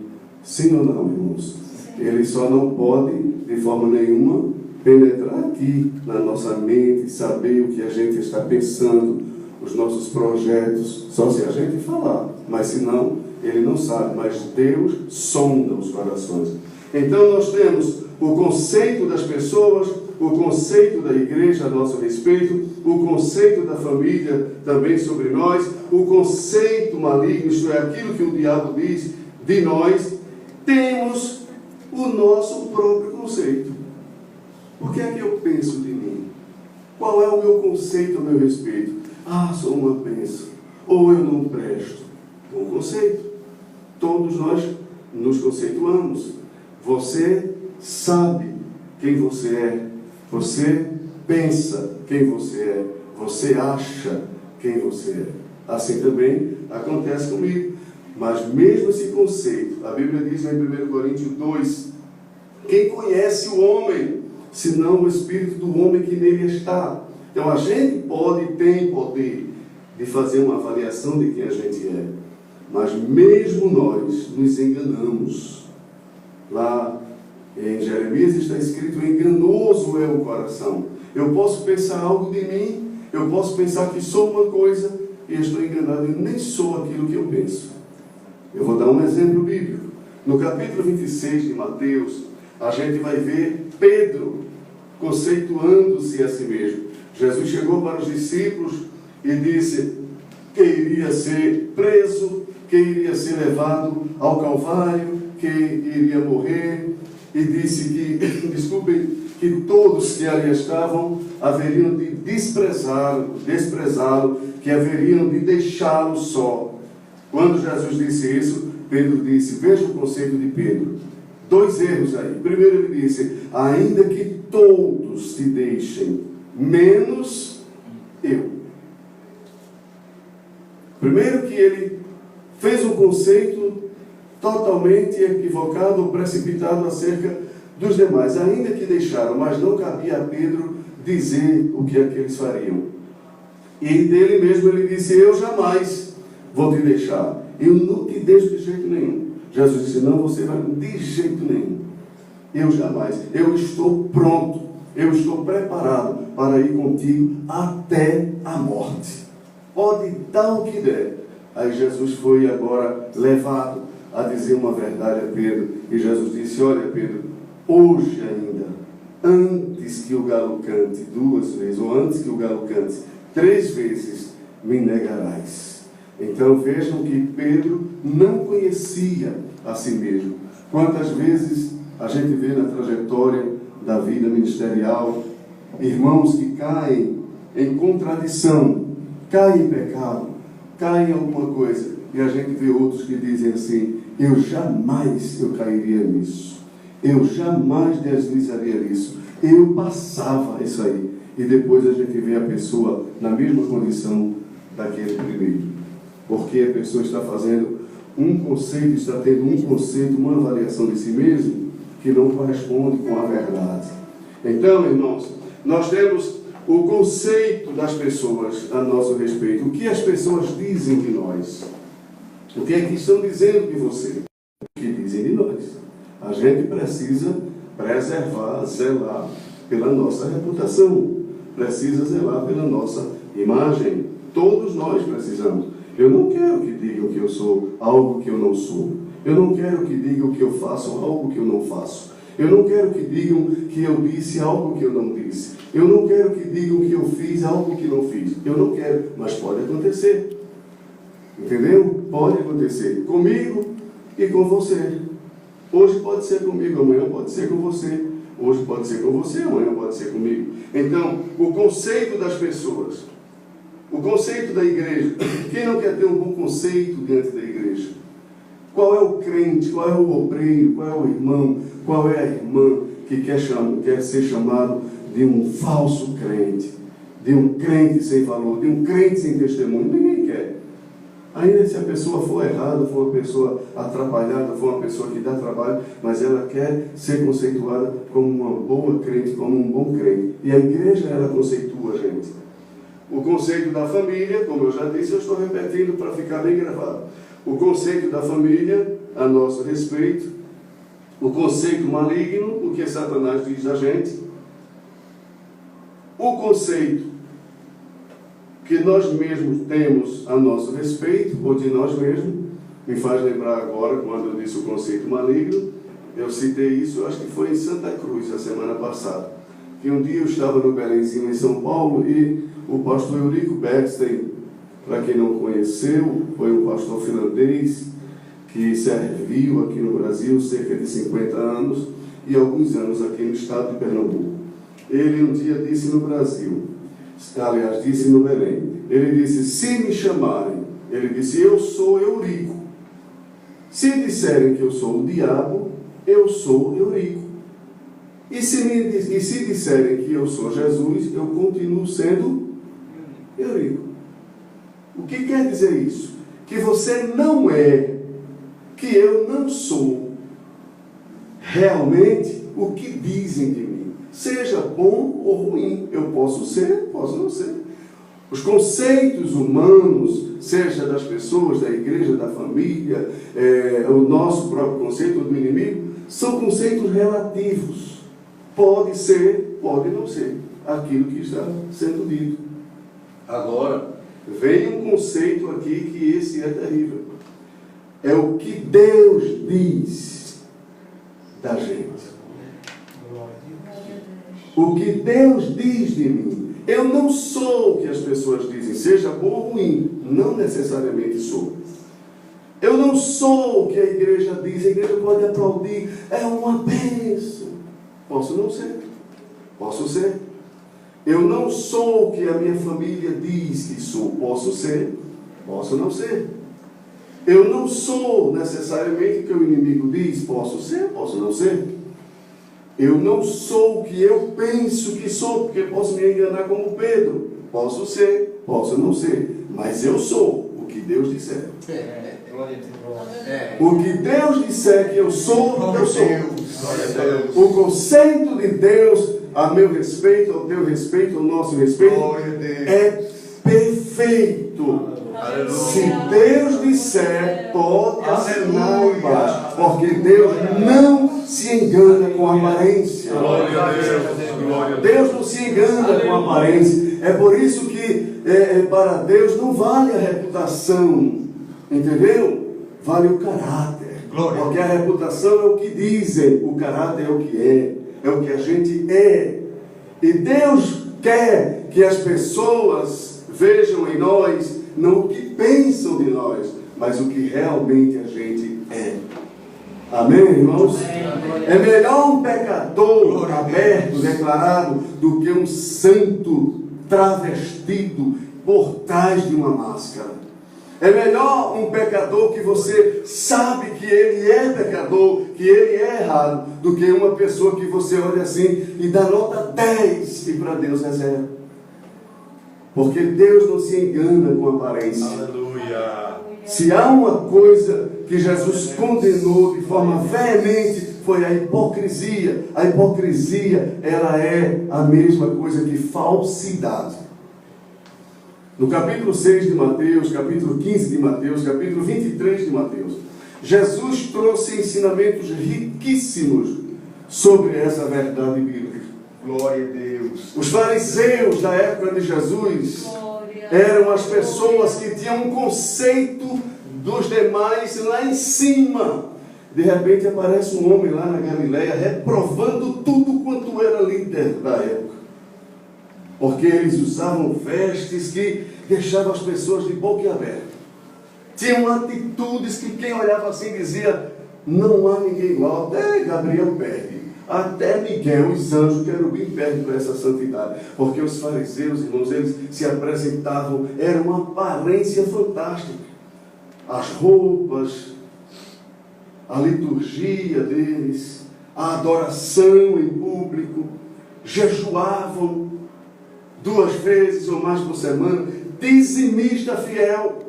Sim ou não, irmãos? Ele só não pode, de forma nenhuma, penetrar aqui na nossa mente, saber o que a gente está pensando, os nossos projetos, só se a gente falar. Mas se não, ele não sabe. Mas Deus sonda os corações. Então nós temos o conceito das pessoas, o conceito da igreja a nosso respeito, o conceito da família também sobre nós, o conceito maligno, isto é, aquilo que o diabo diz de nós. Temos o nosso próprio conceito. O que é que eu penso de mim? Qual é o meu conceito a meu respeito? Ah, sou uma bênção. Ou eu não presto. Um conceito. Todos nós nos conceituamos. Você sabe quem você é. Você pensa quem você é. Você acha quem você é. Assim também acontece comigo. Mas mesmo esse conceito, a Bíblia diz em 1 Coríntios 2, quem conhece o homem, senão o espírito do homem que nele está? Então a gente pode e tem poder de fazer uma avaliação de quem a gente é. Mas mesmo nós nos enganamos. Lá em Jeremias está escrito: enganoso é o coração. Eu posso pensar algo de mim, eu posso pensar que sou uma coisa e estou enganado, eu nem sou aquilo que eu penso. Eu vou dar um exemplo bíblico. No capítulo 26 de Mateus, a gente vai ver Pedro conceituando-se a si mesmo. Jesus chegou para os discípulos e disse que iria ser preso, que iria ser levado ao Calvário, que iria morrer, e disse que, desculpem, que todos que ali estavam haveriam de desprezá-lo, que haveriam de deixá-lo só. Quando Jesus disse isso, Pedro disse, veja o conceito de Pedro, 2 erros aí. Primeiro ele disse, ainda que todos te deixem, menos eu. Primeiro que ele fez um conceito totalmente equivocado ou precipitado acerca dos demais, ainda que deixaram, mas não cabia a Pedro dizer o que aqueles fariam. E dele mesmo ele disse, eu jamais vou te deixar, eu não te deixo de jeito nenhum. Jesus disse, não, você vai de jeito nenhum, eu jamais, eu estou pronto, eu estou preparado para ir contigo até a morte, pode dar o que der. Aí Jesus foi agora levado a dizer uma verdade a Pedro, e Jesus disse, olha Pedro, hoje ainda, antes que o galo cante 2 vezes, ou antes que o galo cante 3 vezes, me negarás. Então vejam que Pedro não conhecia a si mesmo. Quantas vezes a gente vê na trajetória da vida ministerial irmãos que caem em contradição, caem em pecado, caem em alguma coisa, e a gente vê outros que dizem assim, eu jamais cairia nisso, eu jamais deslizaria nisso, eu passava isso aí, e depois a gente vê a pessoa na mesma condição daquele primeiro. porque a pessoa está fazendo um conceito, está tendo um conceito, uma avaliação de si mesmo, que não corresponde com a verdade. Então, irmãos, nós temos o conceito das pessoas a nosso respeito. O que as pessoas dizem de nós? O que é que estão dizendo de você? O que dizem de nós? A gente precisa preservar, zelar pela nossa reputação. Precisa zelar pela nossa imagem. Todos nós precisamos. Eu não quero que digam que eu sou algo que eu não sou. Eu não quero que digam que eu faço algo que eu não faço. Eu não quero que digam que eu disse algo que eu não disse. Eu não quero que digam que eu fiz algo que não fiz. Eu não quero, mas pode acontecer. Entendeu? Pode acontecer comigo e com você. Hoje pode ser comigo, amanhã pode ser com você. Hoje pode ser com você, amanhã pode ser comigo. Então, o conceito das pessoas, o conceito da igreja. Quem não quer ter um bom conceito diante da igreja? Qual é o crente, qual é o obreiro, qual é o irmão, qual é a irmã que quer ser chamado de um falso crente, de um crente sem valor, de um crente sem testemunho? Ninguém quer. Ainda se a pessoa for errada, for uma pessoa atrapalhada, for uma pessoa que dá trabalho, mas ela quer ser conceituada como uma boa crente, como um bom crente. E a igreja, ela conceitua a gente. O conceito da família, como eu já disse, eu estou repetindo para ficar bem gravado. O conceito da família a nosso respeito, o conceito maligno, o que Satanás diz da gente, o conceito que nós mesmos temos a nosso respeito, ou de nós mesmos, me faz lembrar agora, quando eu disse o conceito maligno, eu citei isso, eu acho que foi em Santa Cruz, a semana passada, que um dia eu estava no Belenzinho, em São Paulo, e o pastor Eurico Beckstein, para quem não conheceu, foi um pastor finlandês que serviu aqui no Brasil cerca de 50 anos e alguns anos aqui no estado de Pernambuco. Ele um dia disse no Brasil, aliás, disse no Belém, ele disse, se me chamarem, ele disse, eu sou Eurico. Se disserem que eu sou o diabo, eu sou Eurico. E se disserem que eu sou Jesus, eu continuo sendo Eurico. O que quer dizer isso? Que você não é, que eu não sou realmente o que dizem de mim. Seja bom ou ruim, eu posso ser, posso não ser. Os conceitos humanos, seja das pessoas, da igreja, da família, o nosso próprio conceito do inimigo, são conceitos relativos. Pode ser, pode não ser, aquilo que está sendo dito. Agora, vem um conceito aqui que esse é terrível. É o que Deus diz da gente. O que Deus diz de mim. Eu não sou o que as pessoas dizem, seja bom ou ruim. Não necessariamente sou. Eu não sou o que a igreja diz. A igreja pode aplaudir. É uma bênção. Posso não ser. Posso ser. Eu não sou o que a minha família diz que sou. Posso ser, posso não ser. Eu não sou necessariamente o que o inimigo diz. Posso ser, posso não ser. Eu não sou o que eu penso que sou, porque posso me enganar como Pedro. Posso ser, posso não ser. Mas eu sou o que Deus disser. O que Deus disser que eu sou, eu sou. O conceito de Deus a meu respeito, ao teu respeito, ao nosso respeito, é perfeito. Se Deus disser, pode assinar embaixo, porque Deus não se engana com aparência. Deus não se engana com aparência. É por isso que para Deus não vale a reputação, entendeu? Vale o caráter. Porque a reputação é o que dizem, o caráter é o que é o que a gente é. E Deus quer que as pessoas vejam em nós não o que pensam de nós, mas o que realmente a gente é. Amém, irmãos? É melhor um pecador aberto, declarado, do que um santo travestido por trás de uma máscara. É melhor um pecador que você sabe que ele é pecador, que ele é errado, do que uma pessoa que você olha assim e dá nota 10 e para Deus é 0. Porque Deus não se engana com aparência. Aleluia. Se há uma coisa que Jesus condenou de forma veemente, foi a hipocrisia. A hipocrisia, ela é a mesma coisa que falsidade. No capítulo 6 de Mateus, capítulo 15 de Mateus, capítulo 23 de Mateus, Jesus trouxe ensinamentos riquíssimos sobre essa verdade bíblica. Glória a Deus. Os fariseus da época de Jesus eram as pessoas que tinham um conceito dos demais lá em cima. De repente aparece um homem lá na Galileia reprovando tudo quanto era líder da época. Porque eles usavam vestes que deixavam as pessoas de boca aberta. Tinham atitudes que quem olhava assim dizia: não há ninguém igual. Até Gabriel perde. Até Miguel, os anjos, querubim, perdem para essa santidade. Porque os fariseus, irmãos, eles se apresentavam, era uma aparência fantástica. As roupas, a liturgia deles, a adoração em público, jejuavam 2 vezes ou mais por semana, dizimista fiel,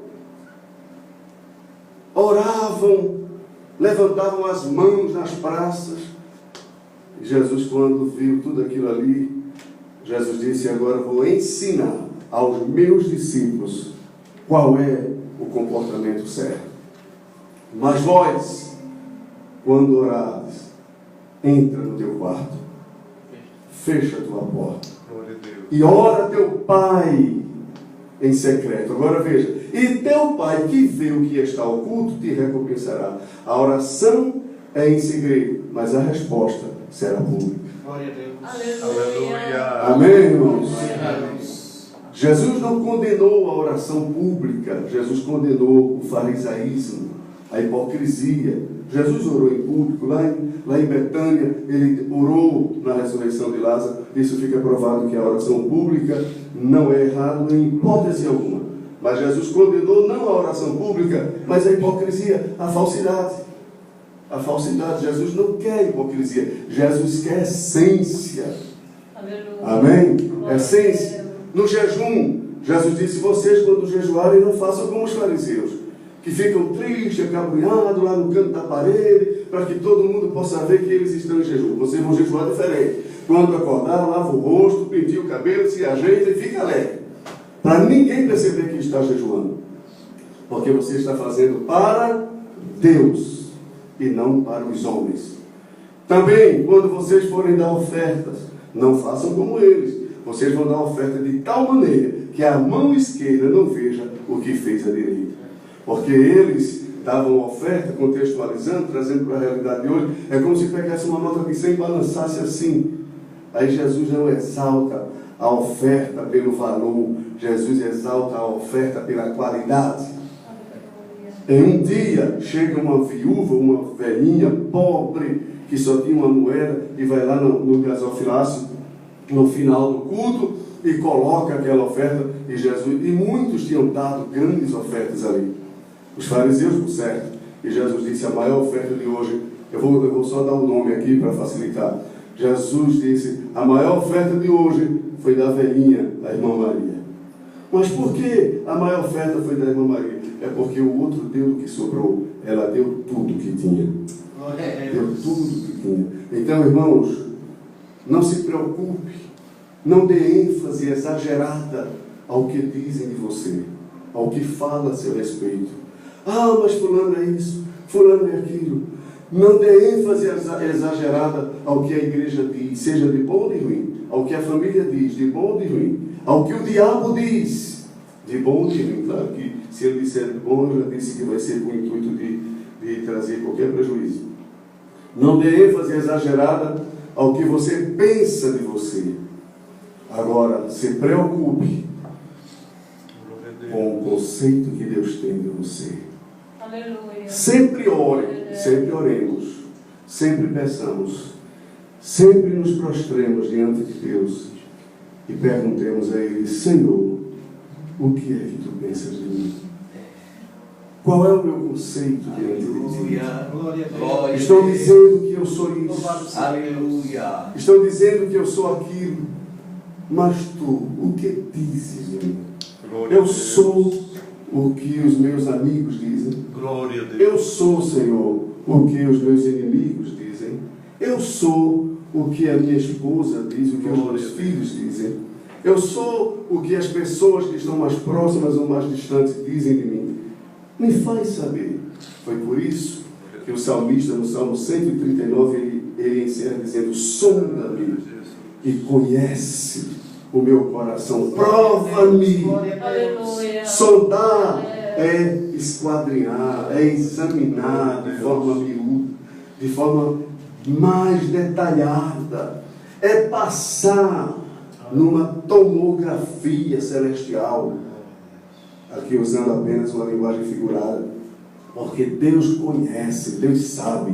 oravam, levantavam as mãos nas praças. E Jesus, quando viu tudo aquilo ali, Jesus disse: agora vou ensinar aos meus discípulos qual é o comportamento certo. Mas vós, quando orares, entra no teu quarto, fecha a tua porta e ora teu Pai em secreto. Agora veja: e teu Pai que vê o que está oculto te recompensará. A oração é em segredo, mas a resposta será pública. Glória a Deus. Aleluia. Amém, irmãos? Jesus não condenou a oração pública. Jesus condenou o farisaísmo, a hipocrisia. Jesus orou em público, lá em Betânia, ele orou na ressurreição de Lázaro. Isso fica provado que a oração pública não é errado em hipótese alguma. Mas Jesus condenou não a oração pública, mas a hipocrisia, a falsidade. A falsidade. Jesus não quer hipocrisia. Jesus quer essência. Amém? Essência. No jejum, Jesus disse: vocês quando jejuarem não façam como os fariseus, que ficam tristes, acabrunhados lá no canto da parede, para que todo mundo possa ver que eles estão em jejum. Vocês vão jejuar diferente. Quando acordar, lava o rosto, penteia o cabelo, se ajeita e fica alegre, para ninguém perceber que está jejuando. Porque você está fazendo para Deus e não para os homens. Também, quando vocês forem dar ofertas, não façam como eles. Vocês vão dar oferta de tal maneira que a mão esquerda não veja o que fez a direita. Porque eles davam oferta, contextualizando, trazendo para a realidade de hoje. É como se pegasse uma nota de 100 e balançasse assim. Aí Jesus não exalta a oferta pelo valor. Jesus exalta a oferta pela qualidade. Em um dia, chega uma viúva, uma velhinha pobre, que só tinha uma moeda, e vai lá no gasofilácio, no final do culto, e coloca aquela oferta. E muitos tinham dado grandes ofertas ali. Os fariseus, por certo. E Jesus disse: a maior oferta de hoje, eu vou só dar o nome aqui para facilitar. Jesus disse: a maior oferta de hoje foi da velhinha, da irmã Maria. Mas por que a maior oferta foi da irmã Maria? É porque o outro deu o que sobrou. Ela deu tudo o que tinha. Deu tudo o que tinha. Então, irmãos, não se preocupe. Não dê ênfase exagerada ao que dizem de você, ao que fala a seu respeito. Ah, mas fulano é isso, fulano é aquilo. Não dê ênfase exagerada ao que a igreja diz, seja de bom ou de ruim. Ao que a família diz, de bom ou de ruim. Ao que o diabo diz, de bom ou de ruim. Claro que se ele disser de bom, eu já disse que vai ser com o intuito de trazer qualquer prejuízo. Não dê ênfase exagerada ao que você pensa de você. Agora, se preocupe com o conceito que Deus tem de você. Aleluia. Sempre ore, sempre oremos, sempre peçamos, sempre nos prostremos diante de Deus e perguntemos a Ele: Senhor, o que é que Tu pensas de mim? Qual é o meu conceito diante de Ti? Estão dizendo que eu sou isso. Aleluia. Estão dizendo que eu sou aquilo. Mas Tu, o que dizes de mim? Eu sou o que os meus amigos dizem. Glória a Deus. Eu sou, Senhor, o que os meus inimigos dizem. Eu sou o que a minha esposa diz, o que os meus filhos dizem. Eu sou o que as pessoas que estão mais próximas ou mais distantes dizem de mim. Me faz saber. Foi por isso que o salmista, no Salmo 139, ele encerra dizendo: sonda-me e conhece o meu coração. Prova-me. Sondar é esquadrinhar, é examinar de forma miúda, de forma mais detalhada. É passar numa tomografia celestial. Aqui usando apenas uma linguagem figurada. Porque Deus conhece, Deus sabe.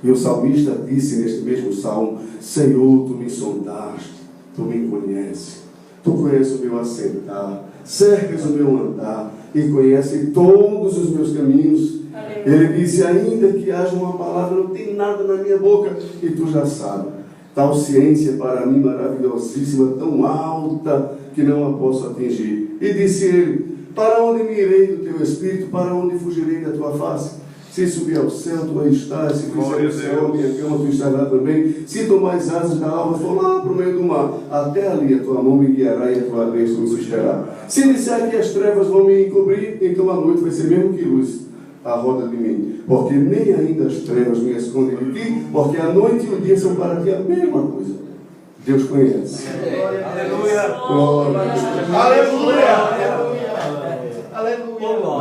E o salmista disse neste mesmo salmo: Senhor, tu me sondaste, tu me conheces. Tu conheces o meu assentar, cercas o meu andar e conheces todos os meus caminhos. Ele disse: ainda que haja uma palavra, não tem nada na minha boca, e tu já sabes. Tal ciência para mim maravilhosíssima, tão alta que não a posso atingir. E disse ele: para onde me irei do teu espírito? Para onde fugirei da tua face? Se subir ao céu, tu aí estás. Se fizer o céu, a minha cama, tu estás lá também. Se tomar as asas da alva, for lá para o meio do mar, até ali a tua mão me guiará e a tua destra me susterá. Se disser que as trevas vão me encobrir, então a noite vai ser mesmo que luz à roda de mim. Porque nem ainda as trevas me escondem de ti, porque a noite e o dia são para ti a mesma coisa. Deus conhece. Aleluia. Glória. Aleluia.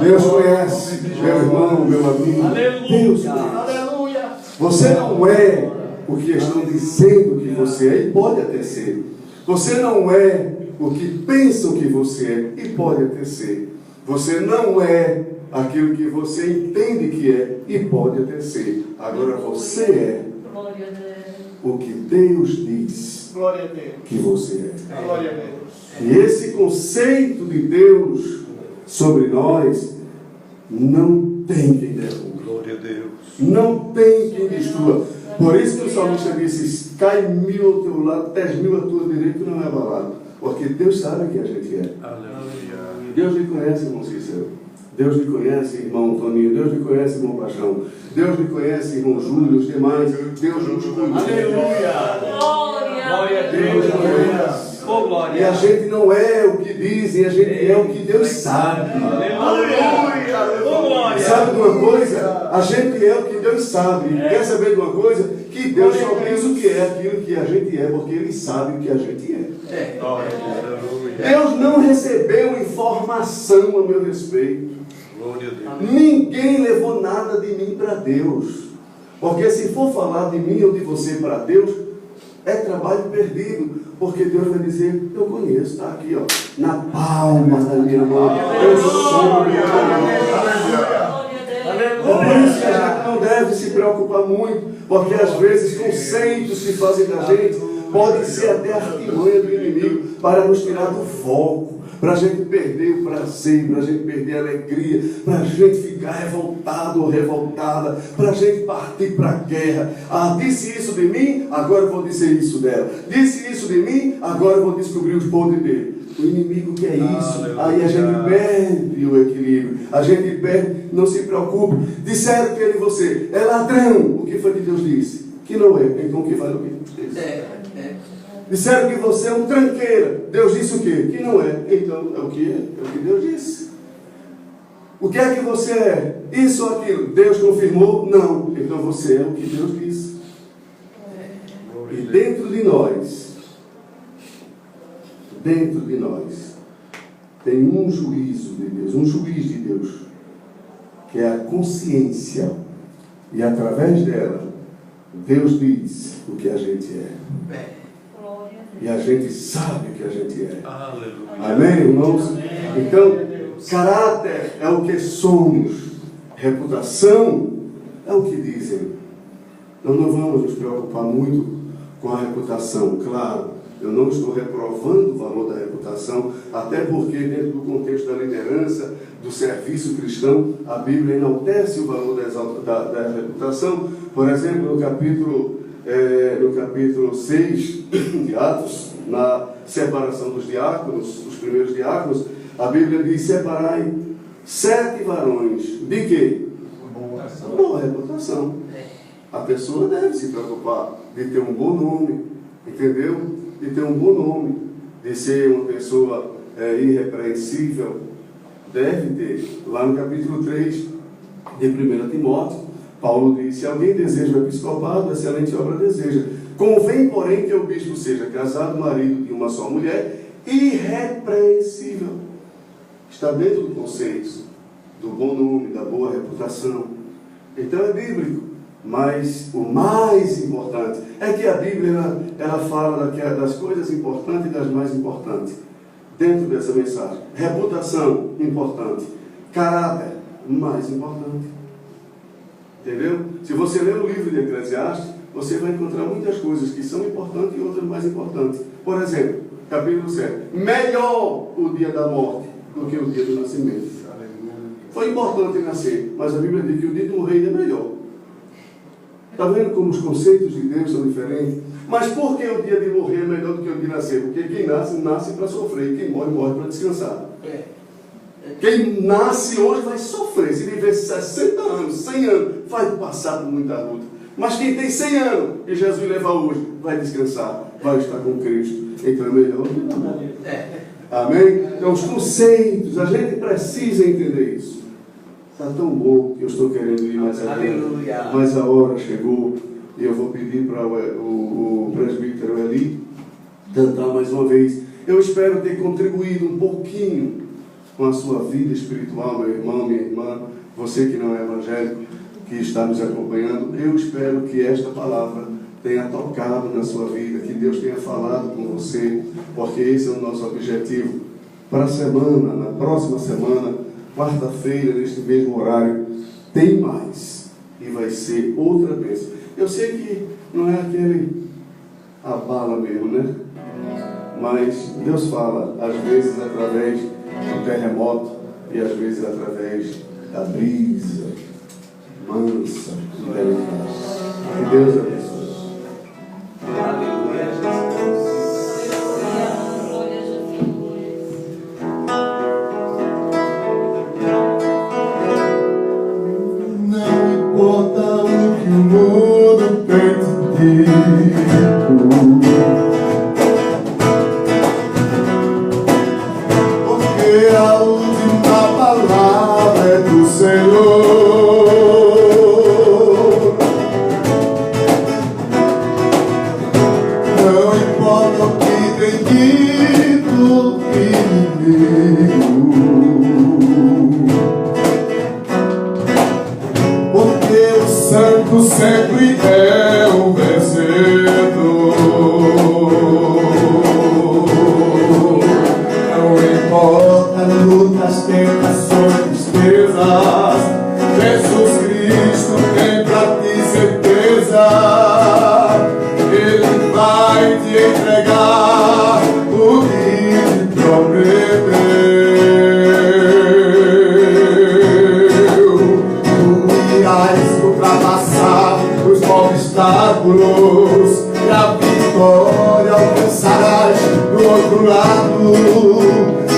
Deus conhece, meu irmão, meu amigo. Deus conhece. Você não é o que estão dizendo que você é, e pode até ser. Você não é o que pensam que você é, e pode até ser. Você não é aquilo que você entende que é, e pode até ser. Agora você é o que Deus diz que você é. E esse conceito de Deus sobre nós não tem quem derrube. Glória a Deus. Não tem quem destrua. Por isso que o salmista disse: cai 1000 ao teu lado, 10.000 à tua direita, não é abalado. Porque Deus sabe que a gente é. Aleluia. Deus lhe conhece, irmão Cícero. Deus lhe conhece, irmão Toninho. Deus lhe conhece, irmão Paixão. Deus lhe conhece, irmão Júlio, os demais. Deus nos conhece. Aleluia. Glória a Deus. Deus nos conhece. Oh, glória. E a gente não é o que dizem, a gente é o que Deus sabe. Aleluia. Oh, glória. Sabe de uma coisa? A gente é o que Deus sabe. Quer saber de uma coisa? Que Deus só diz o que é aquilo que a gente é, porque Ele sabe o que a gente é. Deus não recebeu informação a meu respeito. Glória a Deus. Ninguém levou nada de mim para Deus. Porque se for falar de mim ou de você para Deus, é trabalho perdido. Porque Deus vai dizer: eu conheço, está aqui, ó, na palma da minha mão. Eu sou. Por isso que a gente não deve se preocupar muito, porque às vezes conceitos que fazem da gente podem ser até artimanha do inimigo para nos tirar do foco, para a gente perder o prazer, para a gente perder a alegria, para a gente ficar revoltado ou revoltada, para a gente partir para a guerra. Ah, disse isso de mim, agora eu vou dizer isso dela. Disse isso de mim, agora eu vou descobrir os podres dele. O inimigo quer isso. Aí a gente perde o equilíbrio. A gente perde, não se preocupe. Disseram que ele e você é ladrão. O que foi que Deus disse? Que não é. Então o que vai ouvir? Disseram que você é um tranqueira. Deus disse o quê? Que não é. Então é o que é? É o que Deus disse. O que é que você é? Isso ou aquilo? Deus confirmou? Não. Então você é o que Deus disse. E dentro de nós, tem um juízo de Deus, um juiz de Deus, que é a consciência. E através dela, Deus diz o que a gente é. E a gente sabe o que a gente é. Amém, irmãos? Então, caráter é o que somos. Reputação é o que dizem. Então não vamos nos preocupar muito com a reputação. Claro, eu não estou reprovando o valor da reputação, até porque dentro do contexto da liderança, do serviço cristão, a Bíblia enaltece o valor da reputação. Por exemplo, no capítulo 6 de Atos, na separação dos diáconos, os primeiros diáconos, a Bíblia diz: 7 varões. De quê? Boa reputação. A pessoa deve se preocupar de ter um bom nome, entendeu? De ter um bom nome, de ser uma pessoa irrepreensível. Deve ter. Lá no capítulo 3 de 1 Timóteo, Paulo diz: se alguém deseja o episcopado, excelente obra deseja. Convém, porém, que o bispo seja casado, marido de uma só mulher, irrepreensível. Está dentro do conceito do bom nome, da boa reputação. Então é bíblico. Mas o mais importante é que a Bíblia ela fala das coisas importantes e das mais importantes dentro dessa mensagem. Reputação, importante. Caráter, mais importante. Entendeu? Se você ler o livro de Eclesiastes, você vai encontrar muitas coisas que são importantes e outras mais importantes. Por exemplo, capítulo 7. Melhor o dia da morte do que o dia do nascimento. Foi importante nascer, mas a Bíblia diz que o dia do rei é melhor. Está vendo como os conceitos de Deus são diferentes? Mas por que o dia de morrer é melhor do que o dia de nascer? Porque quem nasce, nasce para sofrer. Quem morre, morre para descansar. Quem nasce hoje vai sofrer. Se viver 60 anos, 100 anos, vai passar por muita luta. Mas quem tem 100 anos e Jesus leva hoje, vai descansar, vai estar com Cristo. Então é melhor do que morrer. Amém? Então os conceitos, a gente precisa entender isso. Está tão bom que eu estou querendo ir mais adiante, mas a hora chegou e eu vou pedir para o presbítero Eli cantar mais uma vez. Eu espero ter contribuído um pouquinho com a sua vida espiritual, meu irmão, minha irmã, você que não é evangélico, que está nos acompanhando. Eu espero que esta palavra tenha tocado na sua vida, que Deus tenha falado com você, porque esse é o nosso objetivo. Para a semana, na próxima semana, quarta-feira, neste mesmo horário, tem mais. E vai ser outra bênção. Eu sei que não é aquele abala mesmo, né? Mas Deus fala, às vezes através do terremoto e às vezes através da brisa mansa e delicada. Que Deus abençoe. Aleluia, Jesus. Importa o que o mundo tem te dito, porque a última palavra é do Senhor. Não importa o que tem dito o inimigo, santo sempre é o vencedor. Não importa lutas, tentações, tristezas, Jesus Cristo tem pra ti certeza. Ele vai te entregar o que te prometeu. Ultrapassar os obstáculos e a vitória alcançarás do outro lado.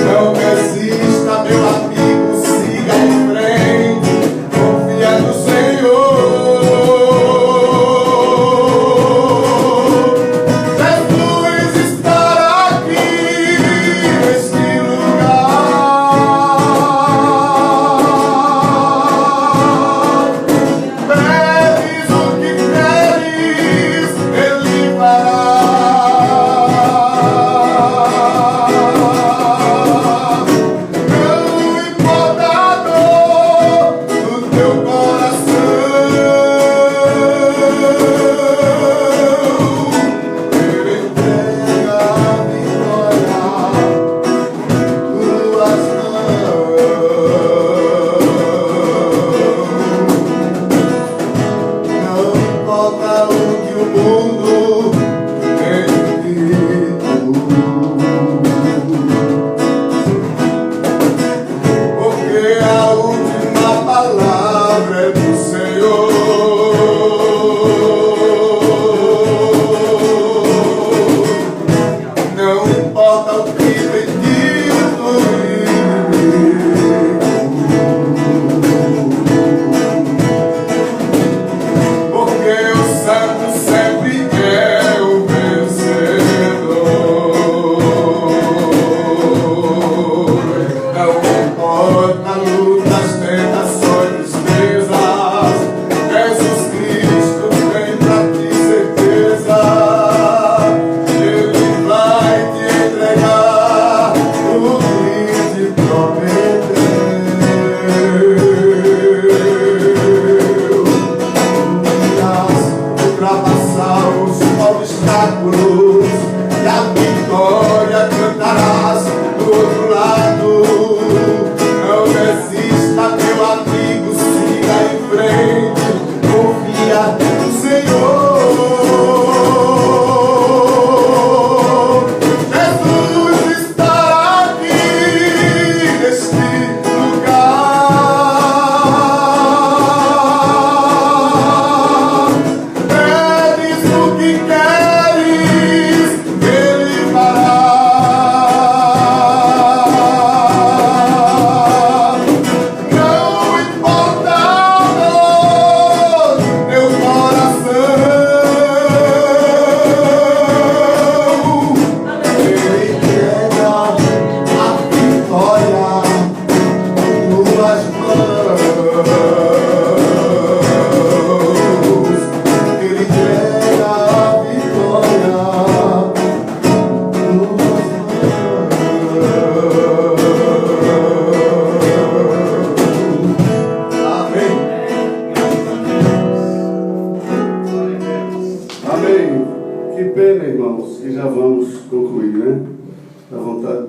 Não desista, meu amigo, siga em frente, confia no Senhor. Jesus está aqui neste lugar. Palavra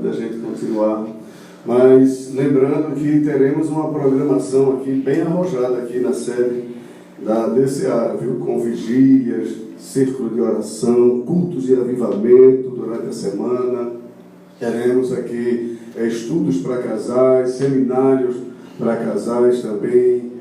da gente continuar. Mas lembrando que teremos uma programação aqui bem arrojada aqui na sede da DCA, viu? Com vigílias, círculo de oração, cultos de avivamento durante a semana. Teremos aqui estudos para casais, seminários para casais também,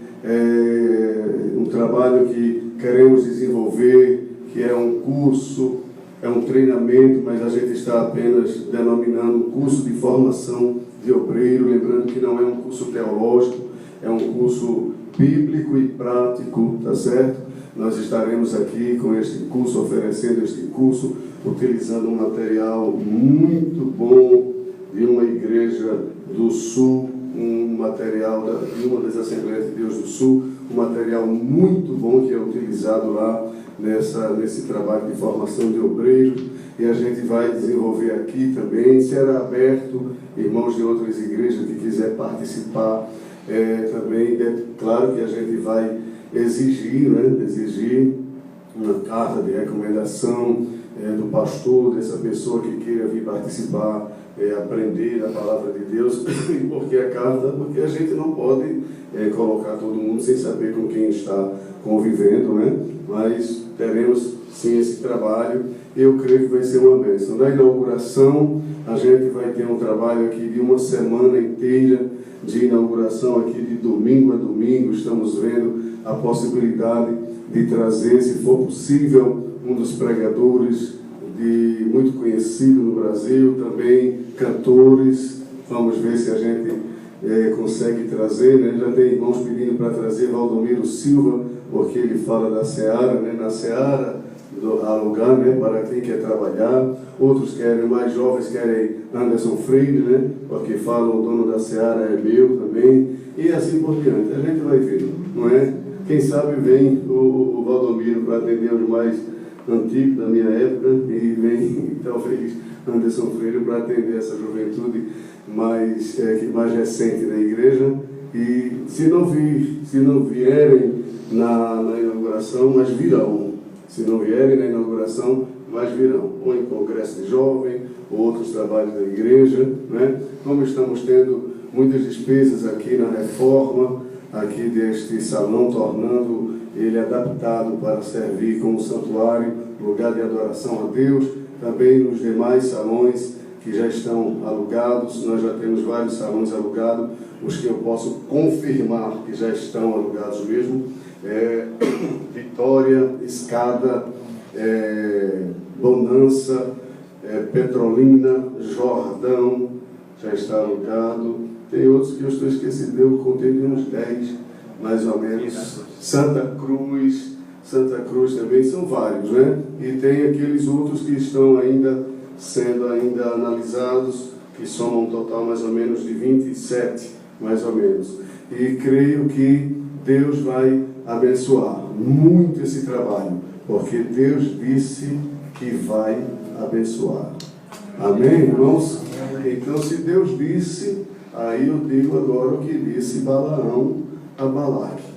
um trabalho que queremos desenvolver, que é um curso, é um treinamento, mas a gente está apenas denominando curso de formação de obreiro, lembrando que não é um curso teológico, é um curso bíblico e prático, tá certo? Nós estaremos aqui com este curso, oferecendo este curso, utilizando um material muito bom de uma igreja do Sul, um material de uma das Assembleias de Deus do Sul, um material muito bom que é utilizado lá nesse trabalho de formação de obreiro, e a gente vai desenvolver aqui também. Será aberto, irmãos de outras igrejas que quiser participar, também, claro que a gente vai exigir uma carta de recomendação do pastor, dessa pessoa que queira vir participar, aprender a palavra de Deus. E por que a carta? Porque a gente não pode colocar todo mundo sem saber com quem está convivendo, né? Mas teremos sim esse trabalho, e eu creio que vai ser uma bênção. Na inauguração, a gente vai ter um trabalho aqui de uma semana inteira de inauguração, aqui de domingo a domingo. Estamos vendo a possibilidade de trazer, se for possível, um dos pregadores muito conhecido no Brasil, também cantores. Vamos ver se a gente consegue trazer, né? Já tem irmãos pedindo para trazer Valdomiro Silva, porque ele fala da Seara, né? Na Seara, alugar, né? Para quem quer trabalhar. Outros querem, mais jovens querem Anderson Freire, né? Porque falam, o dono da Seara é meu também, e assim por diante. A gente vai ver, não é? Quem sabe vem o Valdomiro para atender os mais antigos da minha época, e vem talvez Anderson Freire para atender essa juventude mais recente da igreja. E se não vierem na inauguração, mas virão. Se não vierem na inauguração, mas virão. Ou em congresso de jovem, ou outros trabalhos da igreja, né? Como estamos tendo muitas despesas aqui na reforma, aqui deste salão, tornando ele adaptado para servir como santuário, lugar de adoração a Deus. Também nos demais salões que já estão alugados, nós já temos vários salões alugados, os que eu posso confirmar que já estão alugados mesmo, Vitória, Escada, Bonança, Petrolina, Jordão, já está alugado. Tem outros que eu estou esquecendo, eu contei de uns 10, mais ou menos. Santa Cruz também, são vários, né? E tem aqueles outros que estão sendo analisados, que somam um total mais ou menos de 27, mais ou menos. E creio que Deus vai abençoar muito esse trabalho, porque Deus disse que vai abençoar. Amém, irmãos? Então, se Deus disse, aí eu digo agora o que disse Balaão a Balaque.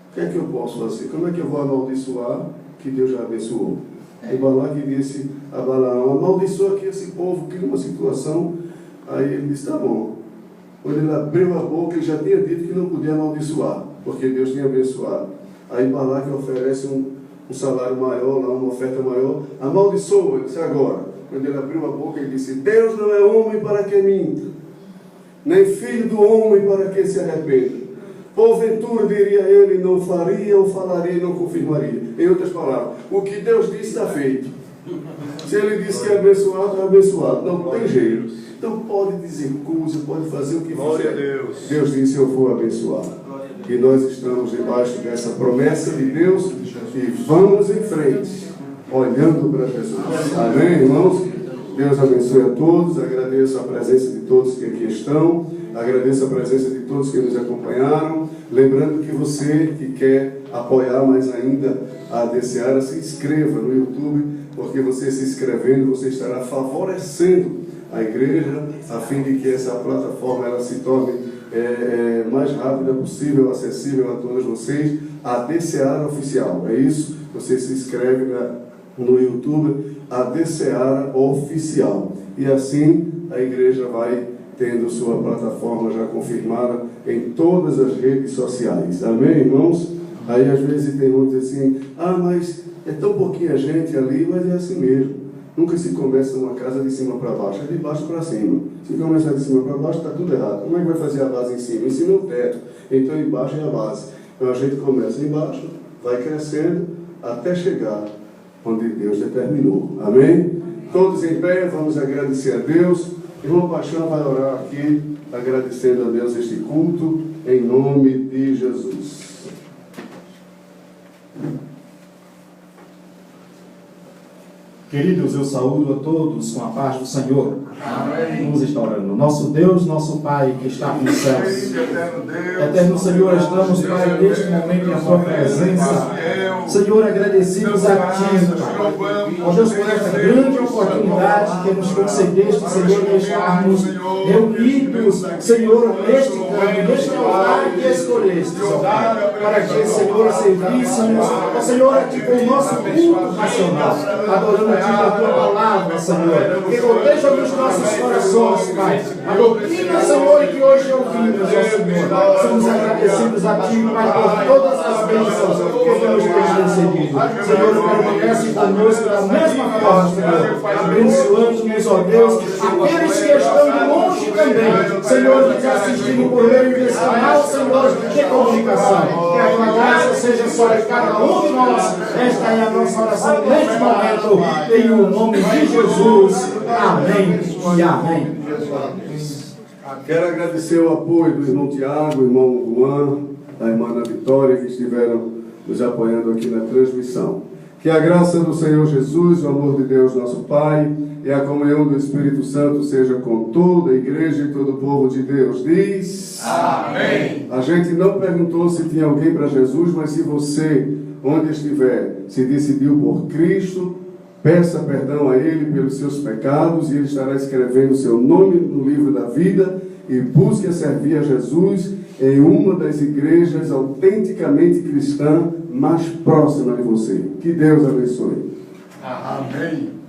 O que é que eu posso fazer? Como é que eu vou amaldiçoar que Deus já abençoou? E Balaque disse a Balaão: amaldiçoa aqui esse povo, cria uma situação. Aí ele disse: tá bom. Quando ele abriu a boca, ele já tinha dito que não podia amaldiçoar, porque Deus tinha abençoado. Aí Balaque oferece um salário maior, lá, uma oferta maior. Amaldiçoa, ele disse agora. Quando ele abriu a boca, ele disse: Deus não é homem para que minta, nem filho do homem para que se arrependa. Porventura, diria ele, não faria, ou falaria e não confirmaria. Em outras palavras, o que Deus disse está feito. Se ele disse que é abençoado, é abençoado. Não tem jeito. Então pode dizer coisa, pode fazer o que fizer. Deus disse: eu vou abençoar. E nós estamos debaixo dessa promessa de Deus e vamos em frente, olhando para Jesus. Amém, irmãos? Deus abençoe a todos. Agradeço a presença de todos que aqui estão. Agradeço a presença de todos que nos acompanharam. Lembrando que você que quer apoiar mais ainda a DCA, se inscreva no YouTube, porque você se inscrevendo, você estará favorecendo a igreja, a fim de que essa plataforma ela se torne mais rápida possível, acessível a todos vocês. A DCA Oficial, é isso? Você se inscreve no YouTube, a DCA Oficial. E assim a igreja vai tendo sua plataforma já confirmada em todas as redes sociais. Amém, irmãos? Aí às vezes tem muitos assim, mas é tão pouquinha gente ali, mas é assim mesmo. Nunca se começa uma casa de cima para baixo, é de baixo para cima. Se começar de cima para baixo, está tudo errado. Como é que vai fazer a base em cima? Em cima é o teto, então embaixo é a base. Então a gente começa embaixo, vai crescendo, até chegar onde Deus determinou. Amém? Todos em pé, vamos agradecer a Deus. Irmão Paixão vai orar aqui, agradecendo a Deus este culto, em nome de Jesus. Queridos, eu saúdo a todos com a paz do Senhor. Amém. Vamos estar orando. Nosso Deus, nosso Pai que está nos céus. Eterno Senhor, estamos, Pai, neste momento em a Tua presença. Senhor, agradecidos a Ti, Pai. Ó Deus, por esta grande oportunidade que nos concedeste, Senhor, de estarmos reunidos, Senhor, neste canto, neste altar que escolheste, Pai, para que, Senhor, servíssemos, ó Senhor, aqui com o nosso culto racional, adorando a Ti da Tua palavra, Senhor, que proteja os nossos corações, Pai. A doutrina, Senhor, que hoje ouvimos, ó Senhor, somos agradecidos a Ti, Pai, por todas as bênçãos que Tu nos tens concedido. Senhor, permanece conosco da mesma forma, Senhor, abençoando-nos, ó Deus, aqueles que estão de longe também, Senhor, nos assistindo por meio desse canal, Senhor, de comunicação. Que a Tua graça seja sobre cada um de nós. Esta é a nossa oração neste momento, em o nome de Jesus. Amém e amém. Quero agradecer o apoio do irmão Tiago, do irmão Juan, da irmã Ana Vitória, que estiveram nos apoiando aqui na transmissão. Que a graça do Senhor Jesus, o amor de Deus nosso Pai e a comunhão do Espírito Santo seja com toda a igreja e todo o povo de Deus. Diz: Amém. A gente não perguntou se tinha alguém para Jesus, mas se você, onde estiver, se decidiu por Cristo, peça perdão a Ele pelos seus pecados e Ele estará escrevendo o seu nome no livro da vida, e busque a servir a Jesus em uma das igrejas autenticamente cristã mais próxima de você. Que Deus abençoe. Amém.